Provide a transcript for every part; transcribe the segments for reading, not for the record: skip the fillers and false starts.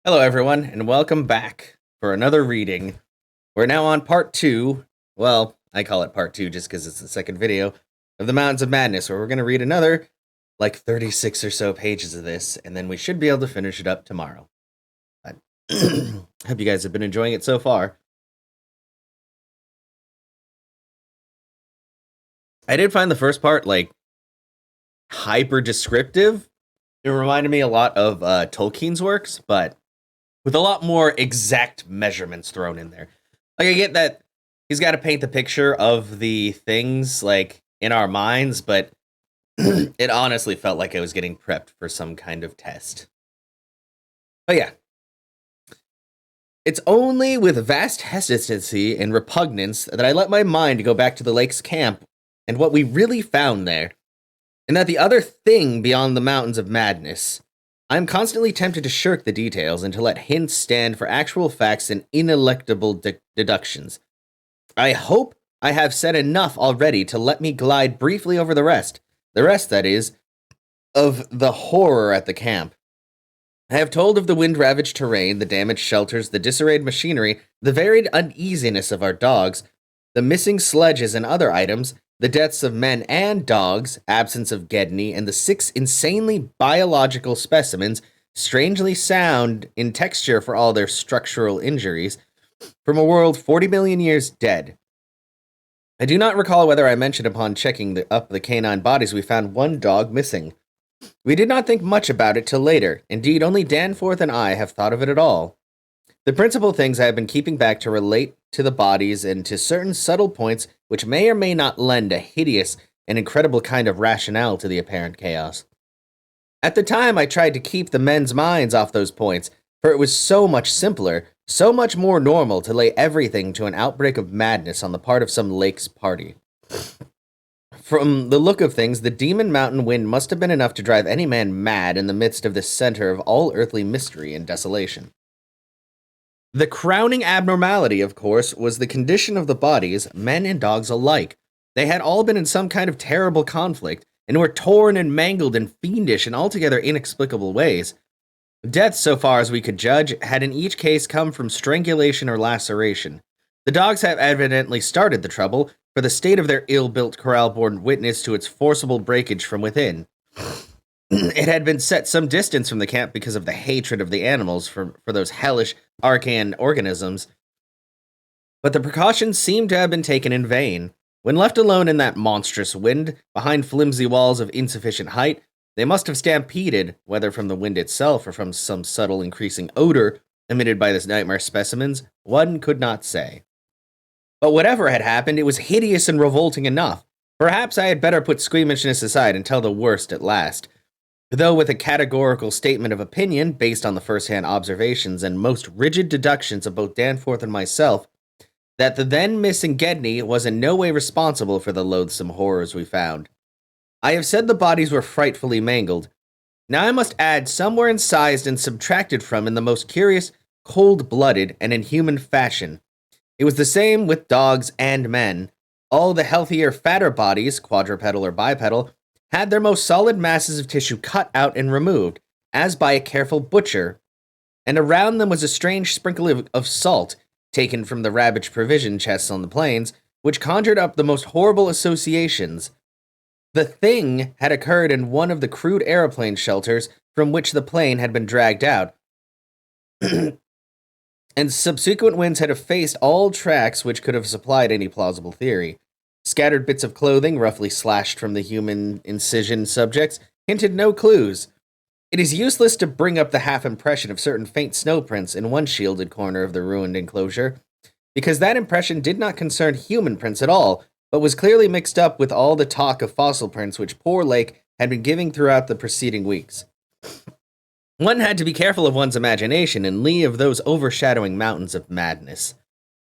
Hello, everyone, and welcome back for another reading. We're now on part 2. Well, I call it part 2 just because it's the second video of the Mountains of Madness, where we're going to read another, 36 or so pages of this, and then we should be able to finish it up tomorrow. But hope you guys have been enjoying it so far. I did find the first part, hyper descriptive. It reminded me a lot of Tolkien's works, but with a lot more exact measurements thrown in there. I get that he's got to paint the picture of the things, in our minds, but it honestly felt like I was getting prepped for some kind of test. But yeah. It's only with vast hesitancy and repugnance that I let my mind go back to the lake's camp and what we really found there, and that the other thing beyond the Mountains of Madness. I'm constantly tempted to shirk the details and to let hints stand for actual facts and ineluctable deductions. I hope I have said enough already to let me glide briefly over the rest, that is, of the horror at the camp. I have told of the wind-ravaged terrain, the damaged shelters, the disarrayed machinery, the varied uneasiness of our dogs, the missing sledges and other items, the deaths of men and dogs, absence of Gedney, and the 6 insanely biological specimens, strangely sound in texture for all their structural injuries, from a world 40 million years dead. I do not recall whether I mentioned upon checking up the canine bodies we found one dog missing. We did not think much about it till later. Indeed, only Danforth and I have thought of it at all. The principal things I have been keeping back to relate to the bodies and to certain subtle points which may or may not lend a hideous and incredible kind of rationale to the apparent chaos. At the time, I tried to keep the men's minds off those points, for it was so much simpler, so much more normal to lay everything to an outbreak of madness on the part of some lake's party. From the look of things, the Demon Mountain wind must have been enough to drive any man mad in the midst of the center of all earthly mystery and desolation. The crowning abnormality, of course, was the condition of the bodies, men and dogs alike. They had all been in some kind of terrible conflict, and were torn and mangled in fiendish and altogether inexplicable ways. Death, so far as we could judge, had in each case come from strangulation or laceration. The dogs have evidently started the trouble, for the state of their ill-built corral bore witness to its forcible breakage from within. It had been set some distance from the camp because of the hatred of the animals for those hellish arcane organisms. But the precautions seemed to have been taken in vain. When left alone in that monstrous wind, behind flimsy walls of insufficient height, they must have stampeded, whether from the wind itself or from some subtle increasing odor emitted by this nightmare specimens, one could not say. But whatever had happened, it was hideous and revolting enough. Perhaps I had better put squeamishness aside and tell the worst at last. Though with a categorical statement of opinion based on the first-hand observations and most rigid deductions of both Danforth and myself, that the then missing Gedney was in no way responsible for the loathsome horrors we found. I have said the bodies were frightfully mangled. Now I must add some were incised and subtracted from in the most curious, cold-blooded, and inhuman fashion. It was the same with dogs and men. All the healthier, fatter bodies, quadrupedal or bipedal, had their most solid masses of tissue cut out and removed, as by a careful butcher, and around them was a strange sprinkle of salt, taken from the ravaged provision chests on the plains, which conjured up the most horrible associations. The thing had occurred in one of the crude aeroplane shelters from which the plane had been dragged out, and subsequent winds had effaced all tracks which could have supplied any plausible theory. Scattered bits of clothing, roughly slashed from the human incision subjects, hinted no clues. It is useless to bring up the half-impression of certain faint snowprints in one shielded corner of the ruined enclosure, because that impression did not concern human prints at all, but was clearly mixed up with all the talk of fossil prints which poor Lake had been giving throughout the preceding weeks. One had to be careful of one's imagination in lee of those overshadowing mountains of madness.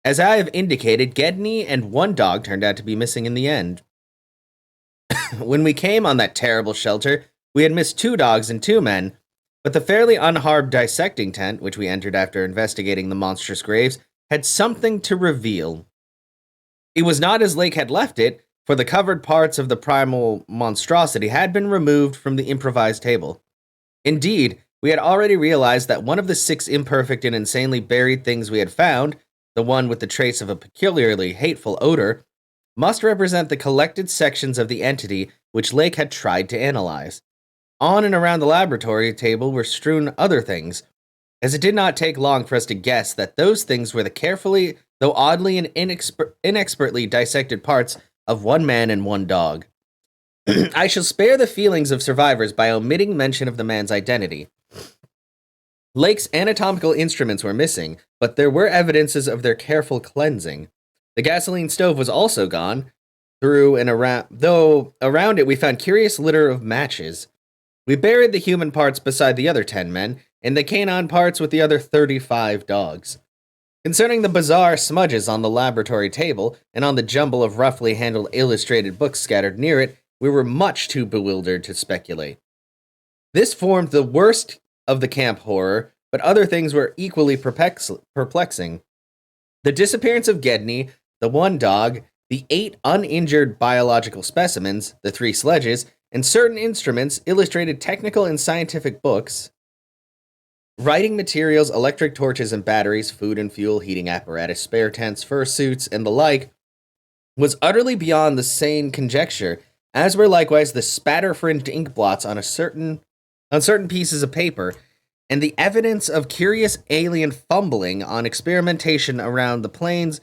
As I have indicated, Gedney and one dog turned out to be missing in the end. When we came on that terrible shelter, we had missed 2 dogs and 2 men, but the fairly unharmed dissecting tent, which we entered after investigating the monstrous graves, had something to reveal. It was not as Lake had left it, for the covered parts of the primal monstrosity had been removed from the improvised table. Indeed, we had already realized that one of the 6 imperfect and insanely buried things we had found, the one with the trace of a peculiarly hateful odor, must represent the collected sections of the entity which Lake had tried to analyze. On and around the laboratory table were strewn other things, as it did not take long for us to guess that those things were the carefully, though oddly and inexpertly dissected parts of one man and one dog. I shall spare the feelings of survivors by omitting mention of the man's identity. Lake's anatomical instruments were missing, but there were evidences of their careful cleansing. The gasoline stove was also gone, though around it we found curious litter of matches. We buried the human parts beside the other 10 men, and the canine parts with the other 35 dogs. Concerning the bizarre smudges on the laboratory table, and on the jumble of roughly handled illustrated books scattered near it, we were much too bewildered to speculate. This formed the worst of the camp horror, but other things were equally perplexing. The disappearance of Gedney, the 1 dog, the 8 uninjured biological specimens, the 3 sledges, and certain instruments, illustrated technical and scientific books, writing materials, electric torches and batteries, food and fuel, heating apparatus, spare tents, fursuits, and the like, was utterly beyond the sane conjecture, as were likewise the spatter-fringed ink blots on certain pieces of paper, and the evidence of curious alien fumbling on experimentation around the planes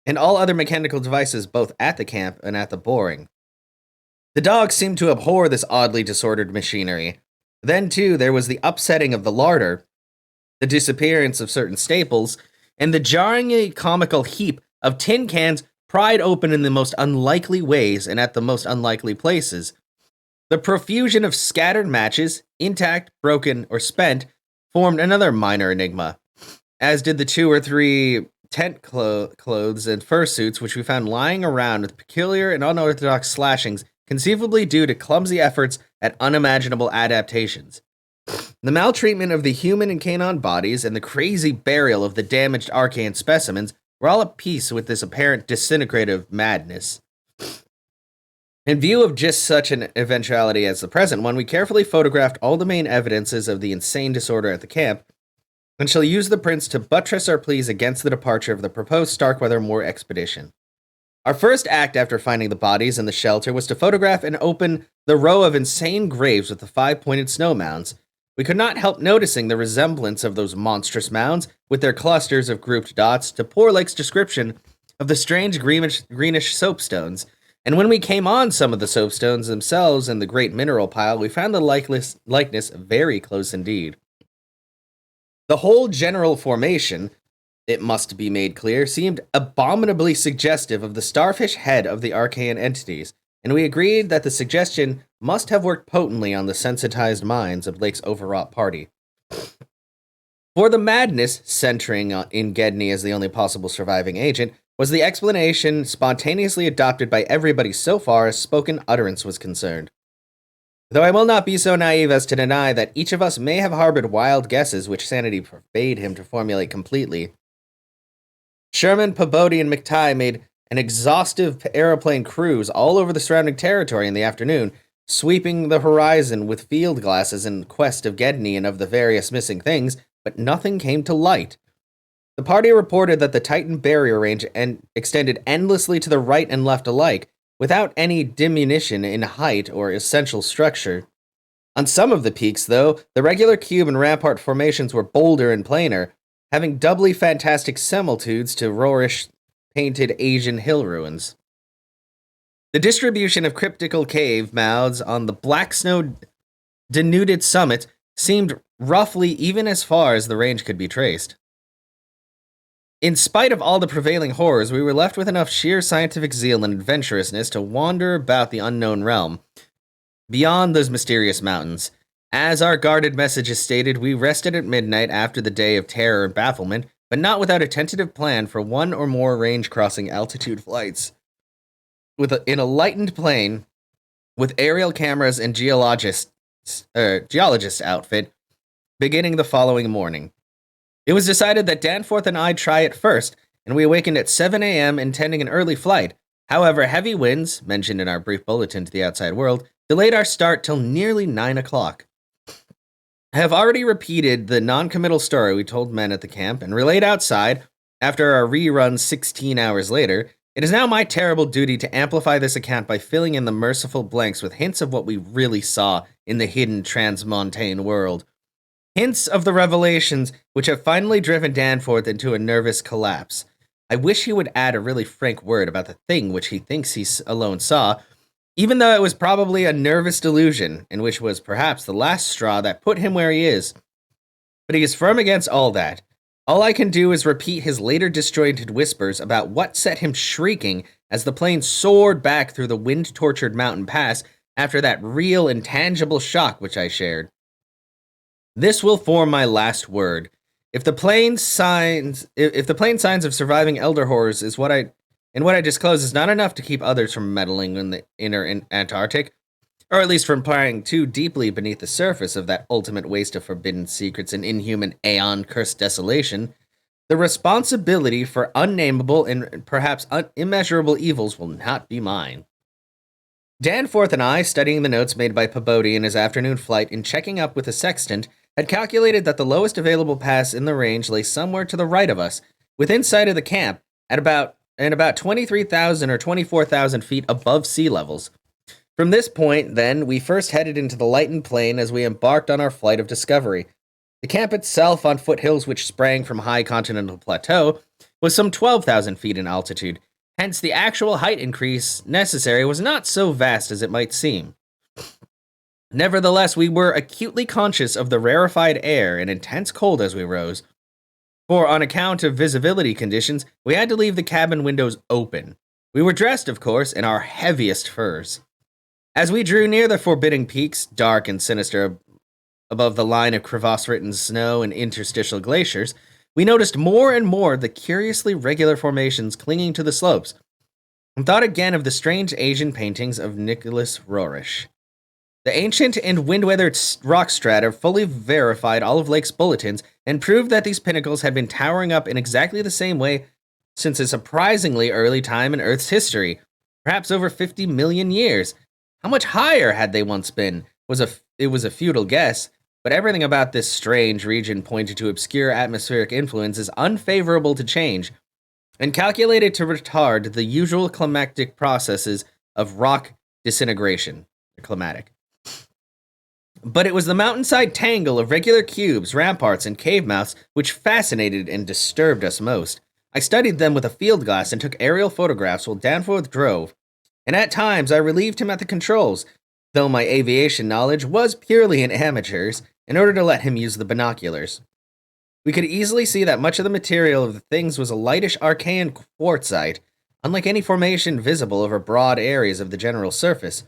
and all other mechanical devices both at the camp and at the boring. The dogs seemed to abhor this oddly disordered machinery. Then, too, there was the upsetting of the larder, the disappearance of certain staples, and the jarringly comical heap of tin cans pried open in the most unlikely ways and at the most unlikely places. The profusion of scattered matches, intact, broken, or spent, formed another minor enigma, as did the 2 or 3 tent clothes and fursuits which we found lying around with peculiar and unorthodox slashings, conceivably due to clumsy efforts at unimaginable adaptations. The maltreatment of the human and canine bodies and the crazy burial of the damaged archaean specimens were all at peace with this apparent disintegrative madness. In view of just such an eventuality as the present one, we carefully photographed all the main evidences of the insane disorder at the camp, and shall use the prints to buttress our pleas against the departure of the proposed Starkweather Moor expedition. Our first act after finding the bodies in the shelter was to photograph and open the row of insane graves with the 5-pointed snow mounds. We could not help noticing the resemblance of those monstrous mounds, with their clusters of grouped dots, to poor Lake's description of the strange greenish soapstones, and when we came on some of the soapstones themselves in the great mineral pile, we found the likeness very close indeed. The whole general formation, it must be made clear, seemed abominably suggestive of the starfish head of the archaean entities, and we agreed that the suggestion must have worked potently on the sensitized minds of Lake's overwrought party. For the madness, centering in Gedney as the only possible surviving agent, was the explanation spontaneously adopted by everybody so far as spoken utterance was concerned. Though I will not be so naive as to deny that each of us may have harbored wild guesses which sanity forbade him to formulate completely, Sherman, Pabodie, and McTighe made an exhaustive aeroplane cruise all over the surrounding territory in the afternoon, sweeping the horizon with field glasses in quest of Gedney and of the various missing things, but nothing came to light. The party reported that the Titan barrier range extended endlessly to the right and left alike, without any diminution in height or essential structure. On some of the peaks, though, the regular cube and rampart formations were bolder and plainer, having doubly fantastic similitudes to roarish painted Asian hill ruins. The distribution of cryptical cave mouths on the black snow denuded summit seemed roughly even as far as the range could be traced. In spite of all the prevailing horrors, we were left with enough sheer scientific zeal and adventurousness to wander about the unknown realm, beyond those mysterious mountains. As our guarded messages stated, we rested at midnight after the day of terror and bafflement, but not without a tentative plan for one or more range-crossing altitude flights. In a lightened plane, with aerial cameras and geologist outfit, beginning the following morning. It was decided that Danforth and I try it first, and we awakened at 7 a.m. intending an early flight. However, heavy winds, mentioned in our brief bulletin to the outside world, delayed our start till nearly 9 o'clock. I have already repeated the non-committal story we told men at the camp and relayed outside after our rerun 16 hours later. It is now my terrible duty to amplify this account by filling in the merciful blanks with hints of what we really saw in the hidden transmontane world. Hints of the revelations which have finally driven Danforth into a nervous collapse. I wish he would add a really frank word about the thing which he thinks he alone saw, even though it was probably a nervous delusion, and which was perhaps the last straw that put him where he is. But he is firm against all that. All I can do is repeat his later disjointed whispers about what set him shrieking as the plane soared back through the wind-tortured mountain pass after that real, intangible shock which I shared. This will form my last word. If the plain signs of surviving elder horrors is what I disclose is not enough to keep others from meddling in the inner Antarctic, or at least from prying too deeply beneath the surface of that ultimate waste of forbidden secrets and inhuman aeon-cursed desolation, the responsibility for unnameable and perhaps immeasurable evils will not be mine. Danforth and I, studying the notes made by Pabodie in his afternoon flight and checking up with a sextant, had calculated that the lowest available pass in the range lay somewhere to the right of us, within sight of the camp, at about 23,000 or 24,000 feet above sea levels. From this point, then, we first headed into the lightened plain as we embarked on our flight of discovery. The camp itself, on foothills which sprang from high continental plateau, was some 12,000 feet in altitude, hence the actual height increase necessary was not so vast as it might seem. Nevertheless, we were acutely conscious of the rarefied air and intense cold as we rose, for on account of visibility conditions, we had to leave the cabin windows open. We were dressed, of course, in our heaviest furs. As we drew near the forbidding peaks, dark and sinister above the line of crevasse-ridden snow and interstitial glaciers, we noticed more and more the curiously regular formations clinging to the slopes, and thought again of the strange Asian paintings of Nicholas Roerisch. The ancient and wind-weathered rock strata fully verified all of Lake's bulletins and proved that these pinnacles had been towering up in exactly the same way since a surprisingly early time in Earth's history, perhaps over 50 million years. How much higher had they once been? It was a futile guess, but everything about this strange region pointed to obscure atmospheric influences unfavorable to change, and calculated to retard the usual climatic processes of rock disintegration. Climatic. But it was the mountainside tangle of regular cubes, ramparts, and cave mouths which fascinated and disturbed us most. I studied them with a field glass and took aerial photographs while Danforth drove, and at times I relieved him at the controls, though my aviation knowledge was purely an amateur's, in order to let him use the binoculars. We could easily see that much of the material of the things was a lightish Archean quartzite, unlike any formation visible over broad areas of the general surface,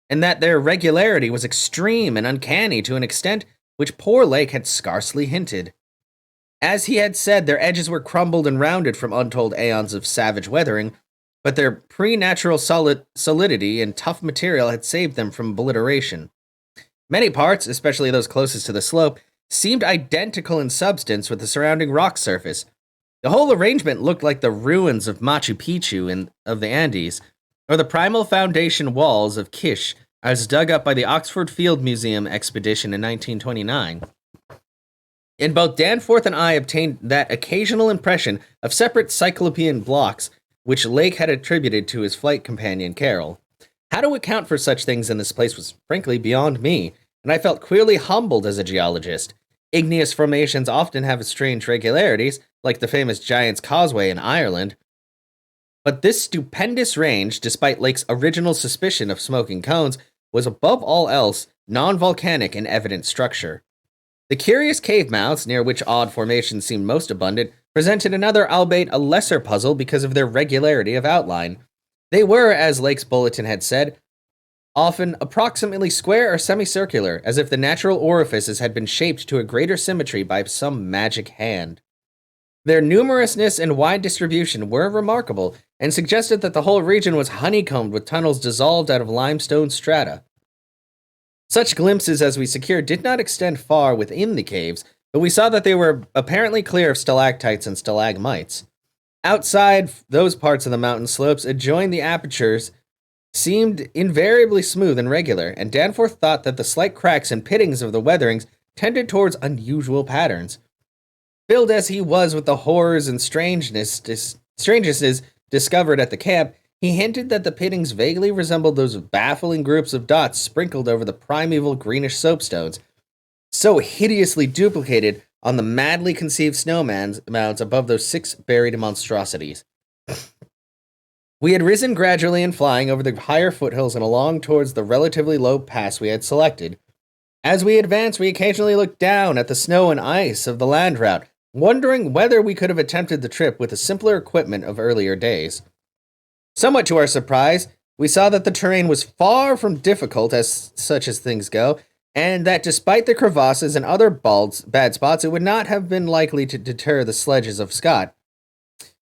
and that their regularity was extreme and uncanny to an extent which poor Lake had scarcely hinted. As he had said, their edges were crumbled and rounded from untold aeons of savage weathering, but their preternatural solidity and tough material had saved them from obliteration. Many parts, especially those closest to the slope, seemed identical in substance with the surrounding rock surface. The whole arrangement looked like the ruins of Machu Picchu of the Andes, or the primal foundation walls of Kish, as dug up by the Oxford Field Museum expedition in 1929. And both Danforth and I obtained that occasional impression of separate cyclopean blocks which Lake had attributed to his flight companion, Carol. How to account for such things in this place was frankly beyond me, and I felt queerly humbled as a geologist. Igneous formations often have strange regularities, like the famous Giant's Causeway in Ireland, but this stupendous range, despite Lake's original suspicion of smoking cones, was above all else non-volcanic in evident structure. The curious cave mouths, near which odd formations seemed most abundant, presented another, albeit a lesser puzzle because of their regularity of outline. They were, as Lake's bulletin had said, often approximately square or semicircular, as if the natural orifices had been shaped to a greater symmetry by some magic hand. Their numerousness and wide distribution were remarkable, and suggested that the whole region was honeycombed with tunnels dissolved out of limestone strata. Such glimpses as we secured did not extend far within the caves, but we saw that they were apparently clear of stalactites and stalagmites. Outside those parts of the mountain slopes adjoining the apertures seemed invariably smooth and regular, and Danforth thought that the slight cracks and pittings of the weatherings tended towards unusual patterns. Filled as he was with the horrors and strangenesses discovered at the camp, he hinted that the paintings vaguely resembled those baffling groups of dots sprinkled over the primeval greenish soapstones, so hideously duplicated on the madly conceived mounds above those 6 buried monstrosities. We had risen gradually and flying over the higher foothills and along towards the relatively low pass we had selected. As we advanced, we occasionally looked down at the snow and ice of the land route, wondering whether we could have attempted the trip with the simpler equipment of earlier days. Somewhat to our surprise, we saw that the terrain was far from difficult as such as things go, and that despite the crevasses and other bad spots, it would not have been likely to deter the sledges of Scott,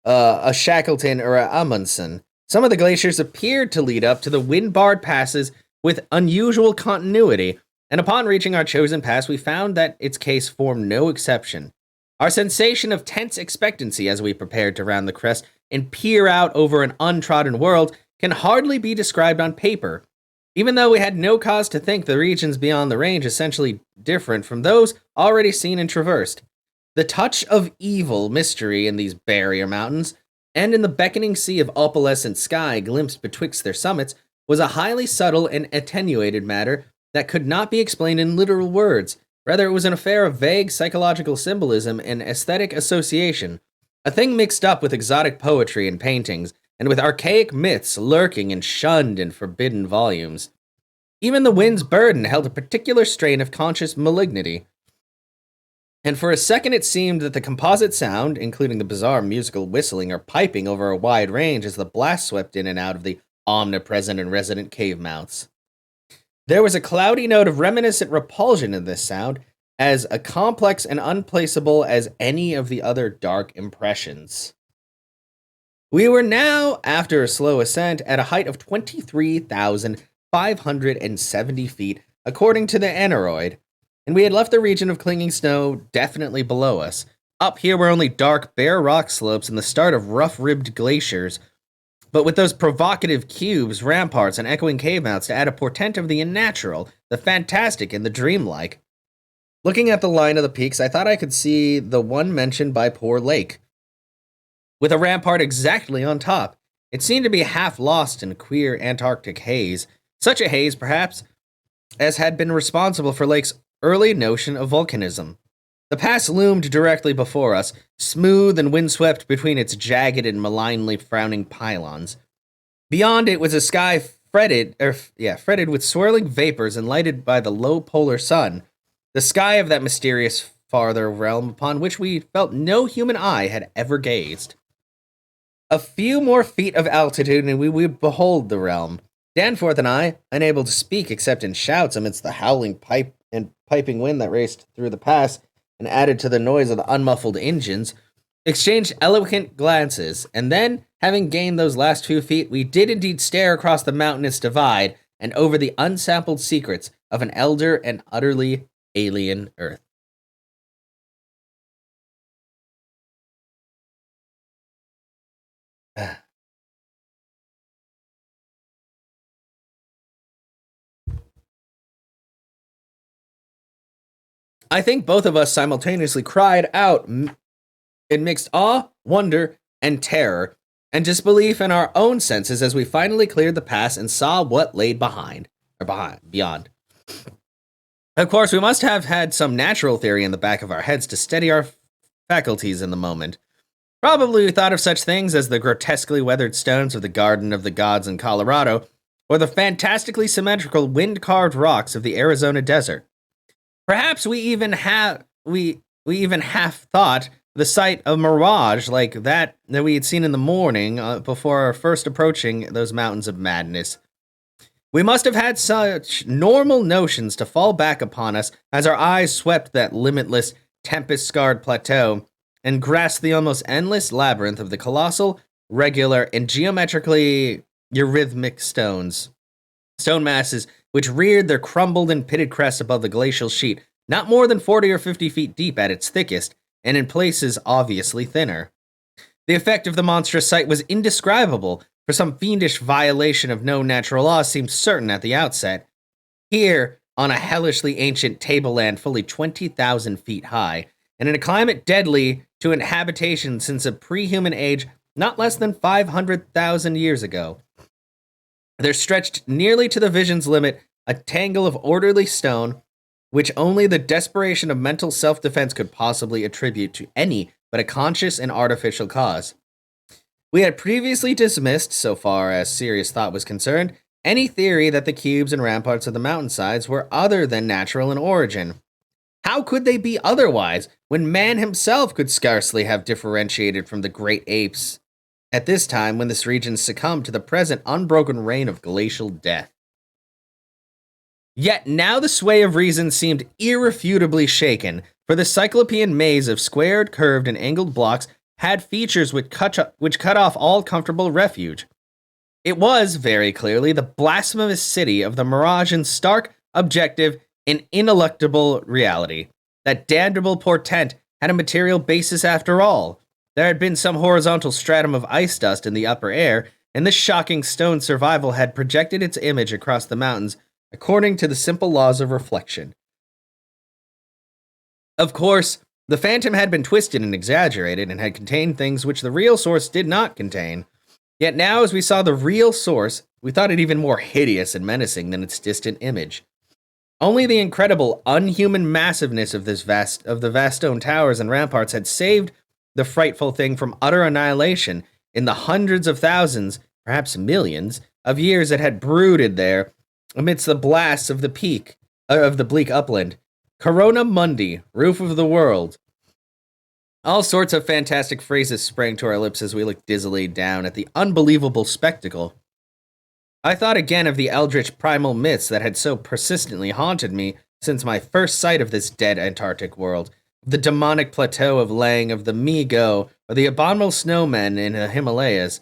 a Shackleton, or a Amundsen. Some of the glaciers appeared to lead up to the wind-barred passes with unusual continuity, and upon reaching our chosen pass, we found that its case formed no exception. Our sensation of tense expectancy as we prepared to round the crest and peer out over an untrodden world can hardly be described on paper, even though we had no cause to think the regions beyond the range essentially different from those already seen and traversed. The touch of evil mystery in these barrier mountains, and in the beckoning sea of opalescent sky glimpsed betwixt their summits, was a highly subtle and attenuated matter that could not be explained in literal words. Rather, it was an affair of vague psychological symbolism and aesthetic association, a thing mixed up with exotic poetry and paintings, and with archaic myths lurking in shunned and forbidden volumes. Even the wind's burden held a particular strain of conscious malignity, and for a second it seemed that the composite sound, including the bizarre musical whistling or piping over a wide range as the blast swept in and out of the omnipresent and resident cave mouths. There was a cloudy note of reminiscent repulsion in this sound, as complex and unplaceable as any of the other dark impressions. We were now, after a slow ascent, at a height of 23,570 feet, according to the aneroid, and we had left the region of clinging snow definitely below us. Up here were only dark, bare rock slopes and the start of rough-ribbed glaciers, but with those provocative cubes, ramparts, and echoing cave mouths to add a portent of the unnatural, the fantastic, and the dreamlike. Looking at the line of the peaks, I thought I could see the one mentioned by Poor Lake, with a rampart exactly on top. It seemed to be half lost in queer Antarctic haze, such a haze, perhaps, as had been responsible for Lake's early notion of volcanism. The pass loomed directly before us, smooth and windswept between its jagged and malignly frowning pylons. Beyond it was a sky fretted with swirling vapors and lighted by the low polar sun, the sky of that mysterious farther realm upon which we felt no human eye had ever gazed. A few more feet of altitude and we would behold the realm. Danforth and I, unable to speak except in shouts amidst the howling piping wind that raced through the pass and added to the noise of the unmuffled engines, exchanged eloquent glances, and then, having gained those last few feet, we did indeed stare across the mountainous divide and over the unsampled secrets of an elder and utterly alien Earth. I think both of us simultaneously cried out in mixed awe, wonder, and terror, and disbelief in our own senses as we finally cleared the pass and saw what lay beyond. Of course, we must have had some natural theory in the back of our heads to steady our faculties in the moment. Probably we thought of such things as the grotesquely weathered stones of the Garden of the Gods in Colorado, or the fantastically symmetrical wind-carved rocks of the Arizona desert. Perhaps we even half thought the sight of mirage like that we had seen in the morning before our first approaching those mountains of madness. We must have had such normal notions to fall back upon us as our eyes swept that limitless, tempest-scarred plateau and grasped the almost endless labyrinth of the colossal, regular, and geometrically eurythmic stone masses which reared their crumbled and pitted crests above the glacial sheet, not more than 40 or 50 feet deep at its thickest, and in places obviously thinner. The effect of the monstrous sight was indescribable, for some fiendish violation of no natural law seemed certain at the outset. Here, on a hellishly ancient tableland fully 20,000 feet high, and in a climate deadly to inhabitation since a pre-human age not less than 500,000 years ago. There stretched nearly to the vision's limit a tangle of orderly stone, which only the desperation of mental self-defense could possibly attribute to any but a conscious and artificial cause. We had previously dismissed, so far as serious thought was concerned, any theory that the cubes and ramparts of the mountainsides were other than natural in origin. How could they be otherwise, when man himself could scarcely have differentiated from the great apes at this time when this region succumbed to the present unbroken reign of glacial death? Yet now the sway of reason seemed irrefutably shaken, for the cyclopean maze of squared, curved, and angled blocks had features which cut off all comfortable refuge. It was, very clearly, the blasphemous city of the mirage in stark, objective, and ineluctable reality. That damnable portent had a material basis after all. There had been some horizontal stratum of ice dust in the upper air, and this shocking stone survival had projected its image across the mountains according to the simple laws of reflection. Of course, the phantom had been twisted and exaggerated and had contained things which the real source did not contain. Yet now, as we saw the real source, we thought it even more hideous and menacing than its distant image. Only the incredible, unhuman massiveness of the vast stone towers and ramparts had saved the frightful thing from utter annihilation in the hundreds of thousands, perhaps millions, of years it had brooded there amidst the blasts of the bleak upland. Corona Mundi, roof of the world. All sorts of fantastic phrases sprang to our lips as we looked dizzily down at the unbelievable spectacle. I thought again of the eldritch primal myths that had so persistently haunted me since my first sight of this dead Antarctic world, the demonic plateau of Lang, of the Mi-Go, or the abominable snowmen in the Himalayas,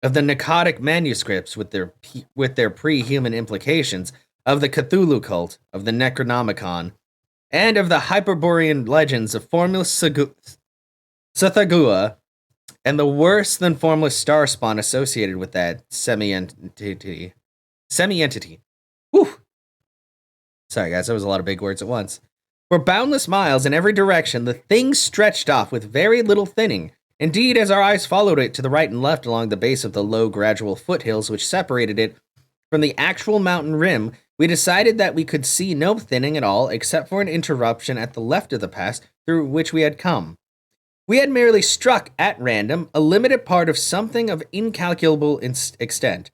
of the Narcotic manuscripts with their pre-human implications, of the Cthulhu cult, of the Necronomicon, and of the Hyperborean legends of formless Sathagua, and the worse than formless star spawn associated with that semi-entity. Whew. Sorry guys, that was a lot of big words at once. For boundless miles in every direction, the thing stretched off with very little thinning. Indeed, as our eyes followed it to the right and left along the base of the low, gradual foothills which separated it from the actual mountain rim, we decided that we could see no thinning at all except for an interruption at the left of the pass through which we had come. We had merely struck, at random, a limited part of something of incalculable extent.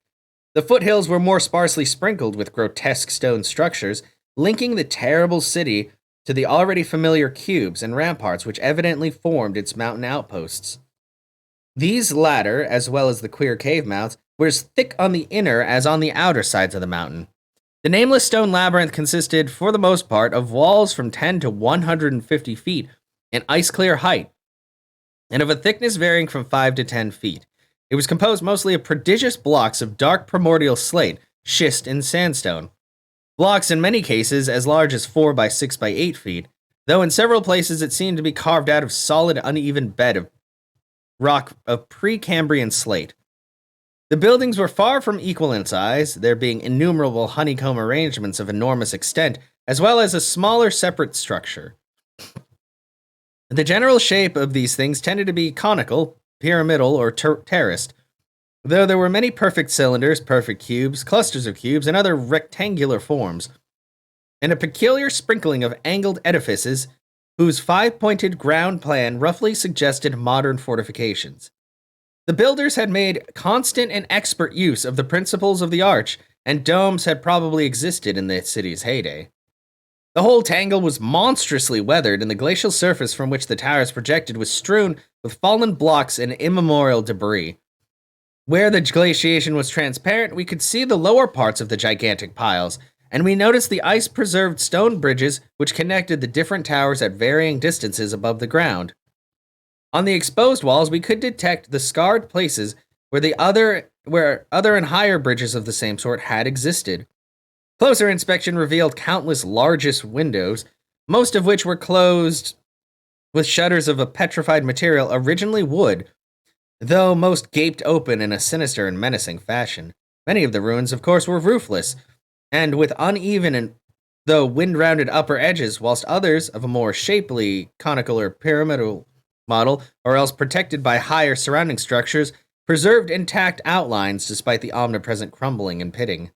The foothills were more sparsely sprinkled with grotesque stone structures, linking the terrible city to the already familiar cubes and ramparts which evidently formed its mountain outposts. These latter, as well as the queer cave mouths, were as thick on the inner as on the outer sides of the mountain. The nameless stone labyrinth consisted, for the most part, of walls from 10 to 150 feet in ice-clear height, and of a thickness varying from 5 to 10 feet. It was composed mostly of prodigious blocks of dark primordial slate, schist, and sandstone. Blocks in many cases as large as 4 by 6 by 8 feet, though in several places it seemed to be carved out of solid, uneven bed of rock of Precambrian slate. The buildings were far from equal in size, there being innumerable honeycomb arrangements of enormous extent, as well as a smaller separate structure. The general shape of these things tended to be conical, pyramidal, or terraced, though there were many perfect cylinders, perfect cubes, clusters of cubes, and other rectangular forms, and a peculiar sprinkling of angled edifices whose five-pointed ground plan roughly suggested modern fortifications. The builders had made constant and expert use of the principles of the arch, and domes had probably existed in the city's heyday. The whole tangle was monstrously weathered, and the glacial surface from which the towers projected was strewn with fallen blocks and immemorial debris. Where the glaciation was transparent, we could see the lower parts of the gigantic piles, and we noticed the ice-preserved stone bridges which connected the different towers at varying distances above the ground. On the exposed walls, we could detect the scarred places where other and higher bridges of the same sort had existed. Closer inspection revealed countless largest windows, most of which were closed with shutters of a petrified material, originally wood, though most gaped open in a sinister and menacing fashion. Many of the ruins, of course, were roofless, and with uneven though wind-rounded upper edges, whilst others, of a more shapely, conical or pyramidal model, or else protected by higher surrounding structures, preserved intact outlines despite the omnipresent crumbling and pitting.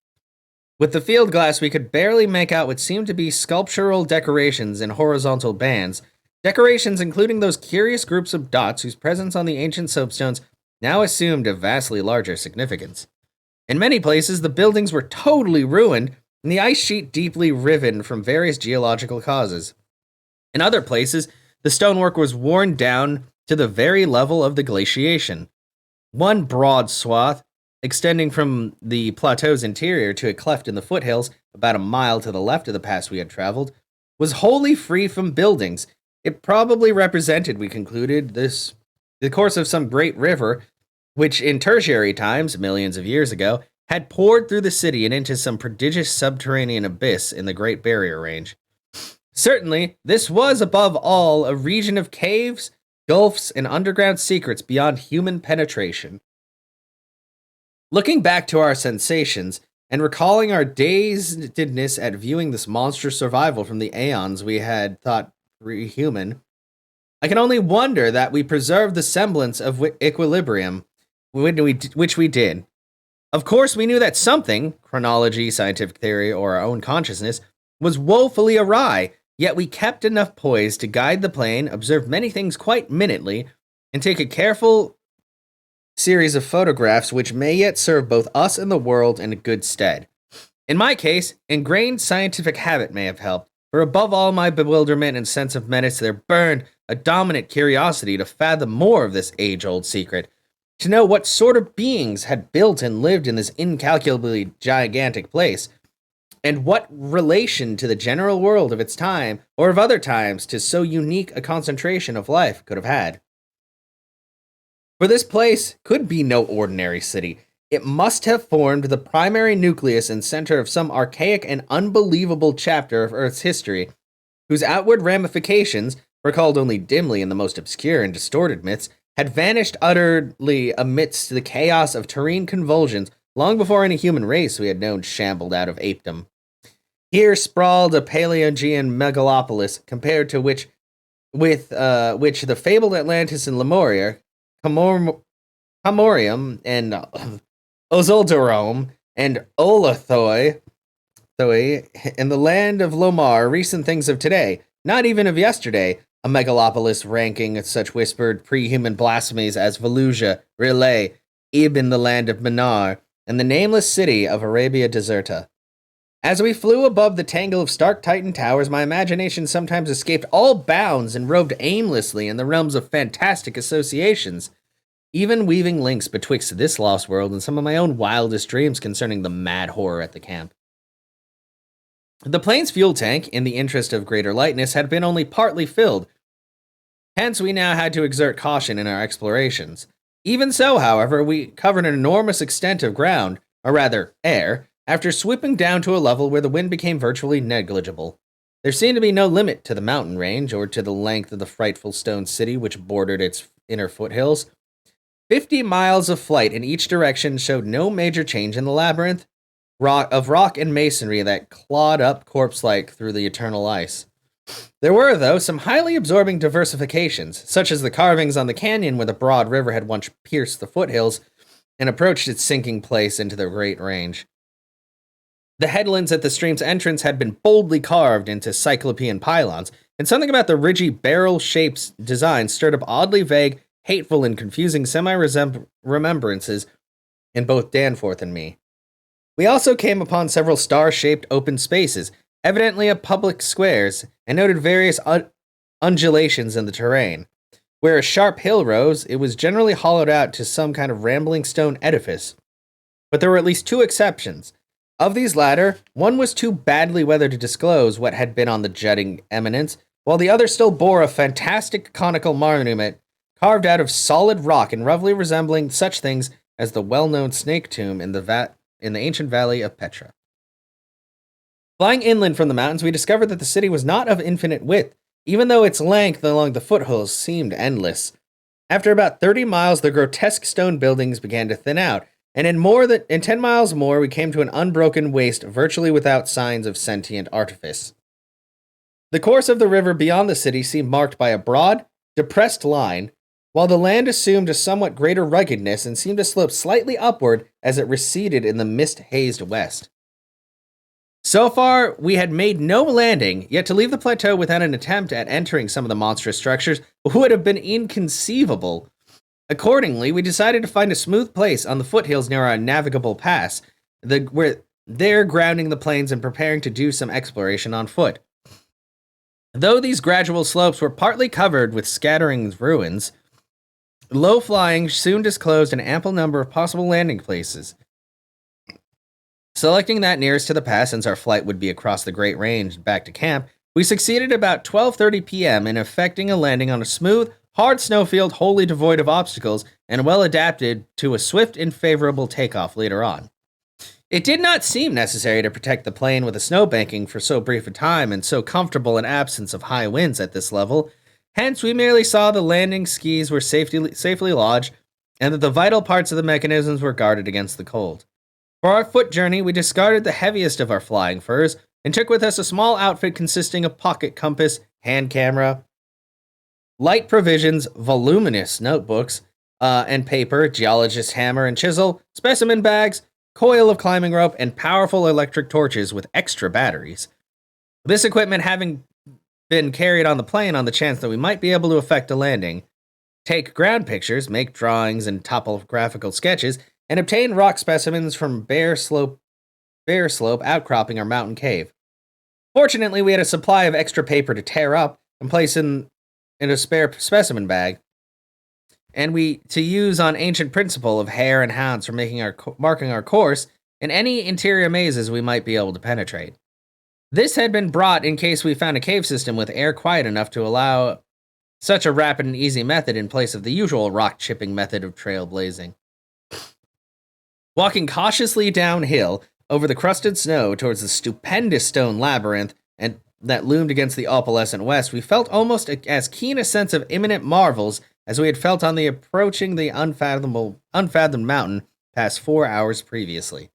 With the field glass, we could barely make out what seemed to be sculptural decorations in horizontal bands, decorations including those curious groups of dots whose presence on the ancient soapstones now assumed a vastly larger significance. In many places, the buildings were totally ruined, and the ice sheet deeply riven from various geological causes. In other places, the stonework was worn down to the very level of the glaciation. One broad swath, extending from the plateau's interior to a cleft in the foothills, about a mile to the left of the pass we had traveled, was wholly free from buildings. It probably represented, we concluded, the course of some great river, which in tertiary times, millions of years ago, had poured through the city and into some prodigious subterranean abyss in the Great Barrier Range. Certainly, this was above all a region of caves, gulfs, and underground secrets beyond human penetration. Looking back to our sensations, and recalling our dazedness at viewing this monstrous survival from the aeons we had thought pre-human, I can only wonder that we preserved the semblance of equilibrium, which we did. Of course, we knew that something, chronology, scientific theory, or our own consciousness, was woefully awry, yet we kept enough poise to guide the plane, observe many things quite minutely, and take a careful series of photographs which may yet serve both us and the world in good stead. In my case, ingrained scientific habit may have helped, for above all my bewilderment and sense of menace, there burned a dominant curiosity to fathom more of this age-old secret, to know what sort of beings had built and lived in this incalculably gigantic place, and what relation to the general world of its time, or of other times, to so unique a concentration of life could have had. For this place could be no ordinary city. It must have formed the primary nucleus and center of some archaic and unbelievable chapter of Earth's history, whose outward ramifications, recalled only dimly in the most obscure and distorted myths, had vanished utterly amidst the chaos of terrene convulsions long before any human race we had known shambled out of apedom. Here sprawled a Paleogean megalopolis, compared to which the fabled Atlantis and Lemuria, Camorium and Ozolderome and Olathoi, and the land of Lomar, recent things of today, not even of yesterday, a megalopolis ranking such whispered pre-human blasphemies as Volusia, Relay, Ibn the land of Minar, and the nameless city of Arabia Deserta. As we flew above the tangle of stark Titan towers, my imagination sometimes escaped all bounds and roved aimlessly in the realms of fantastic associations, even weaving links betwixt this lost world and some of my own wildest dreams concerning the mad horror at the camp. The plane's fuel tank, in the interest of greater lightness, had been only partly filled. Hence, we now had to exert caution in our explorations. Even so, however, we covered an enormous extent of ground, or rather, air, after swooping down to a level where the wind became virtually negligible. There seemed to be no limit to the mountain range, or to the length of the frightful stone city which bordered its inner foothills. 50 miles of flight in each direction showed no major change in the labyrinth of rock and masonry that clawed up corpse-like through the eternal ice. There were, though, some highly absorbing diversifications, such as the carvings on the canyon where the broad river had once pierced the foothills and approached its sinking place into the great range. The headlands at the stream's entrance had been boldly carved into cyclopean pylons, and something about the ridgy barrel-shaped design stirred up oddly vague, hateful, and confusing semi-remembrances in both Danforth and me. We also came upon several star-shaped open spaces, evidently of public squares, and noted various undulations in the terrain. Where a sharp hill rose, it was generally hollowed out to some kind of rambling stone edifice. But there were at least two exceptions. Of these latter, one was too badly weathered to disclose what had been on the jutting eminence, while the other still bore a fantastic conical monument carved out of solid rock and roughly resembling such things as the well-known snake tomb in the ancient valley of Petra. Flying inland from the mountains, we discovered that the city was not of infinite width, even though its length along the foothills seemed endless. After about 30 miles, the grotesque stone buildings began to thin out, And in 10 miles more, we came to an unbroken waste virtually without signs of sentient artifice. The course of the river beyond the city seemed marked by a broad, depressed line, while the land assumed a somewhat greater ruggedness and seemed to slope slightly upward as it receded in the mist-hazed west. So far, we had made no landing, yet to leave the plateau without an attempt at entering some of the monstrous structures would have been inconceivable. Accordingly, we decided to find a smooth place on the foothills near our navigable pass, where they're grounding the planes and preparing to do some exploration on foot. Though these gradual slopes were partly covered with scattering ruins, low flying soon disclosed an ample number of possible landing places. Selecting that nearest to the pass, since our flight would be across the Great Range back to camp, we succeeded about 12:30 p.m. in effecting a landing on a smooth, hard snowfield wholly devoid of obstacles and well adapted to a swift and favorable takeoff later on. It did not seem necessary to protect the plane with a snowbanking for so brief a time and so comfortable an absence of high winds at this level. Hence, we merely saw the landing skis were safely lodged and that the vital parts of the mechanisms were guarded against the cold. For our foot journey, we discarded the heaviest of our flying furs and took with us a small outfit consisting of pocket compass, hand camera, light provisions, voluminous notebooks, and paper, geologist's hammer and chisel, specimen bags, coil of climbing rope, and powerful electric torches with extra batteries. This equipment having been carried on the plane on the chance that we might be able to effect a landing, take ground pictures, make drawings and topographical sketches, and obtain rock specimens from bare slope outcropping our mountain cave. Fortunately, we had a supply of extra paper to tear up and place in a spare specimen bag, and we to use on ancient principle of hare and hounds for marking our course in any interior mazes we might be able to penetrate. This had been brought in case we found a cave system with air quiet enough to allow such a rapid and easy method in place of the usual rock chipping method of trail blazing. Walking cautiously downhill over the crusted snow towards the stupendous stone labyrinth and that loomed against the opalescent west, we felt almost as keen a sense of imminent marvels as we had felt on the approaching the unfathomed mountain past 4 hours previously.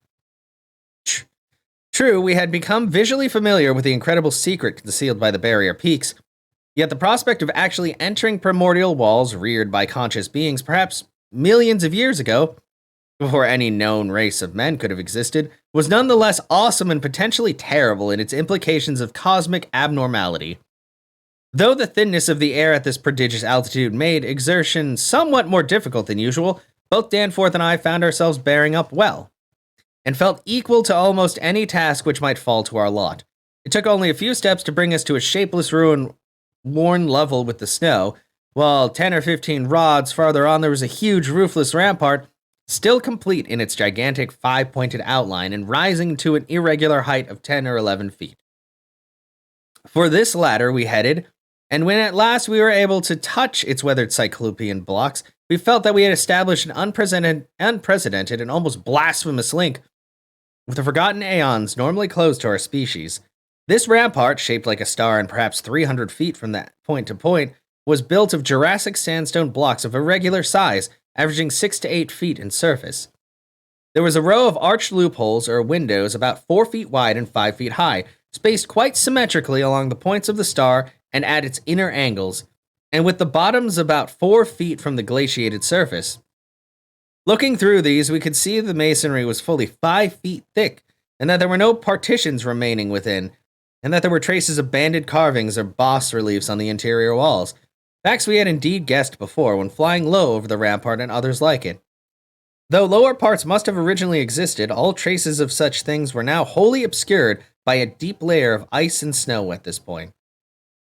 True, we had become visually familiar with the incredible secret concealed by the barrier peaks, yet the prospect of actually entering primordial walls reared by conscious beings perhaps millions of years ago, before any known race of men could have existed, was nonetheless awesome and potentially terrible in its implications of cosmic abnormality. Though the thinness of the air at this prodigious altitude made exertion somewhat more difficult than usual, both Danforth and I found ourselves bearing up well, and felt equal to almost any task which might fall to our lot. It took only a few steps to bring us to a shapeless ruin worn level with the snow, while 10 or 15 rods farther on there was a huge roofless rampart, still complete in its gigantic five-pointed outline and rising to an irregular height of 10 or 11 feet. For this latter we headed, and when at last we were able to touch its weathered cyclopean blocks, we felt that we had established an unprecedented and almost blasphemous link with the forgotten aeons normally closed to our species. This rampart, shaped like a star and perhaps 300 feet from that point to point, was built of Jurassic sandstone blocks of irregular size, averaging 6 to 8 feet in surface. There was a row of arched loopholes or windows about 4 feet wide and 5 feet high, spaced quite symmetrically along the points of the star and at its inner angles, and with the bottoms about 4 feet from the glaciated surface. Looking through these, we could see the masonry was fully 5 feet thick, and that there were no partitions remaining within, and that there were traces of banded carvings or bas reliefs on the interior walls. Facts we had indeed guessed before when flying low over the rampart and others like it. Though lower parts must have originally existed, all traces of such things were now wholly obscured by a deep layer of ice and snow at this point.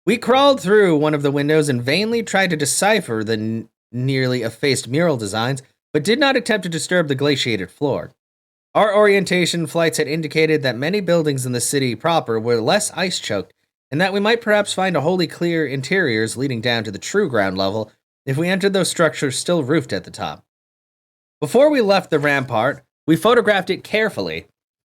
We crawled through one of the windows and vainly tried to decipher the nearly effaced mural designs, but did not attempt to disturb the glaciated floor. Our orientation flights had indicated that many buildings in the city proper were less ice-choked, and that we might perhaps find a wholly clear interiors leading down to the true ground level if we entered those structures still roofed at the top. Before we left the rampart, we photographed it carefully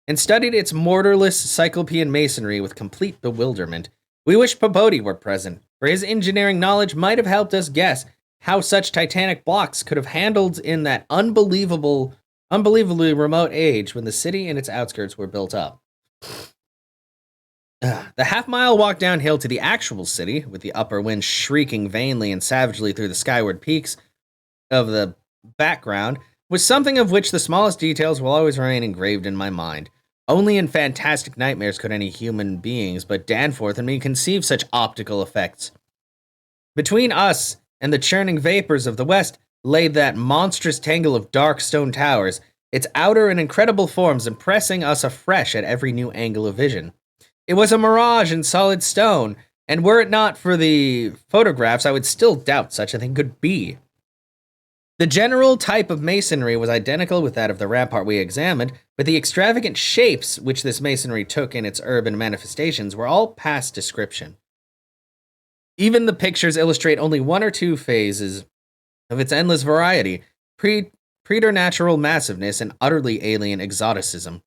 and studied its mortarless cyclopean masonry with complete bewilderment. We wished Pt.2 were present, for his engineering knowledge might have helped us guess how such titanic blocks could have handled in that unbelievable unbelievably remote age when the city and its outskirts were built up. The half-mile walk downhill to the actual city, with the upper wind shrieking vainly and savagely through the skyward peaks of the background, was something of which the smallest details will always remain engraved in my mind. Only in fantastic nightmares could any human beings but Danforth and me conceive such optical effects. Between us and the churning vapors of the west lay that monstrous tangle of dark stone towers, its outer and incredible forms impressing us afresh at every new angle of vision. It was a mirage in solid stone, and were it not for the photographs, I would still doubt such a thing could be. The general type of masonry was identical with that of the rampart we examined, but the extravagant shapes which this masonry took in its urban manifestations were all past description. Even the pictures illustrate only one or two phases of its endless variety, preternatural massiveness and utterly alien exoticism.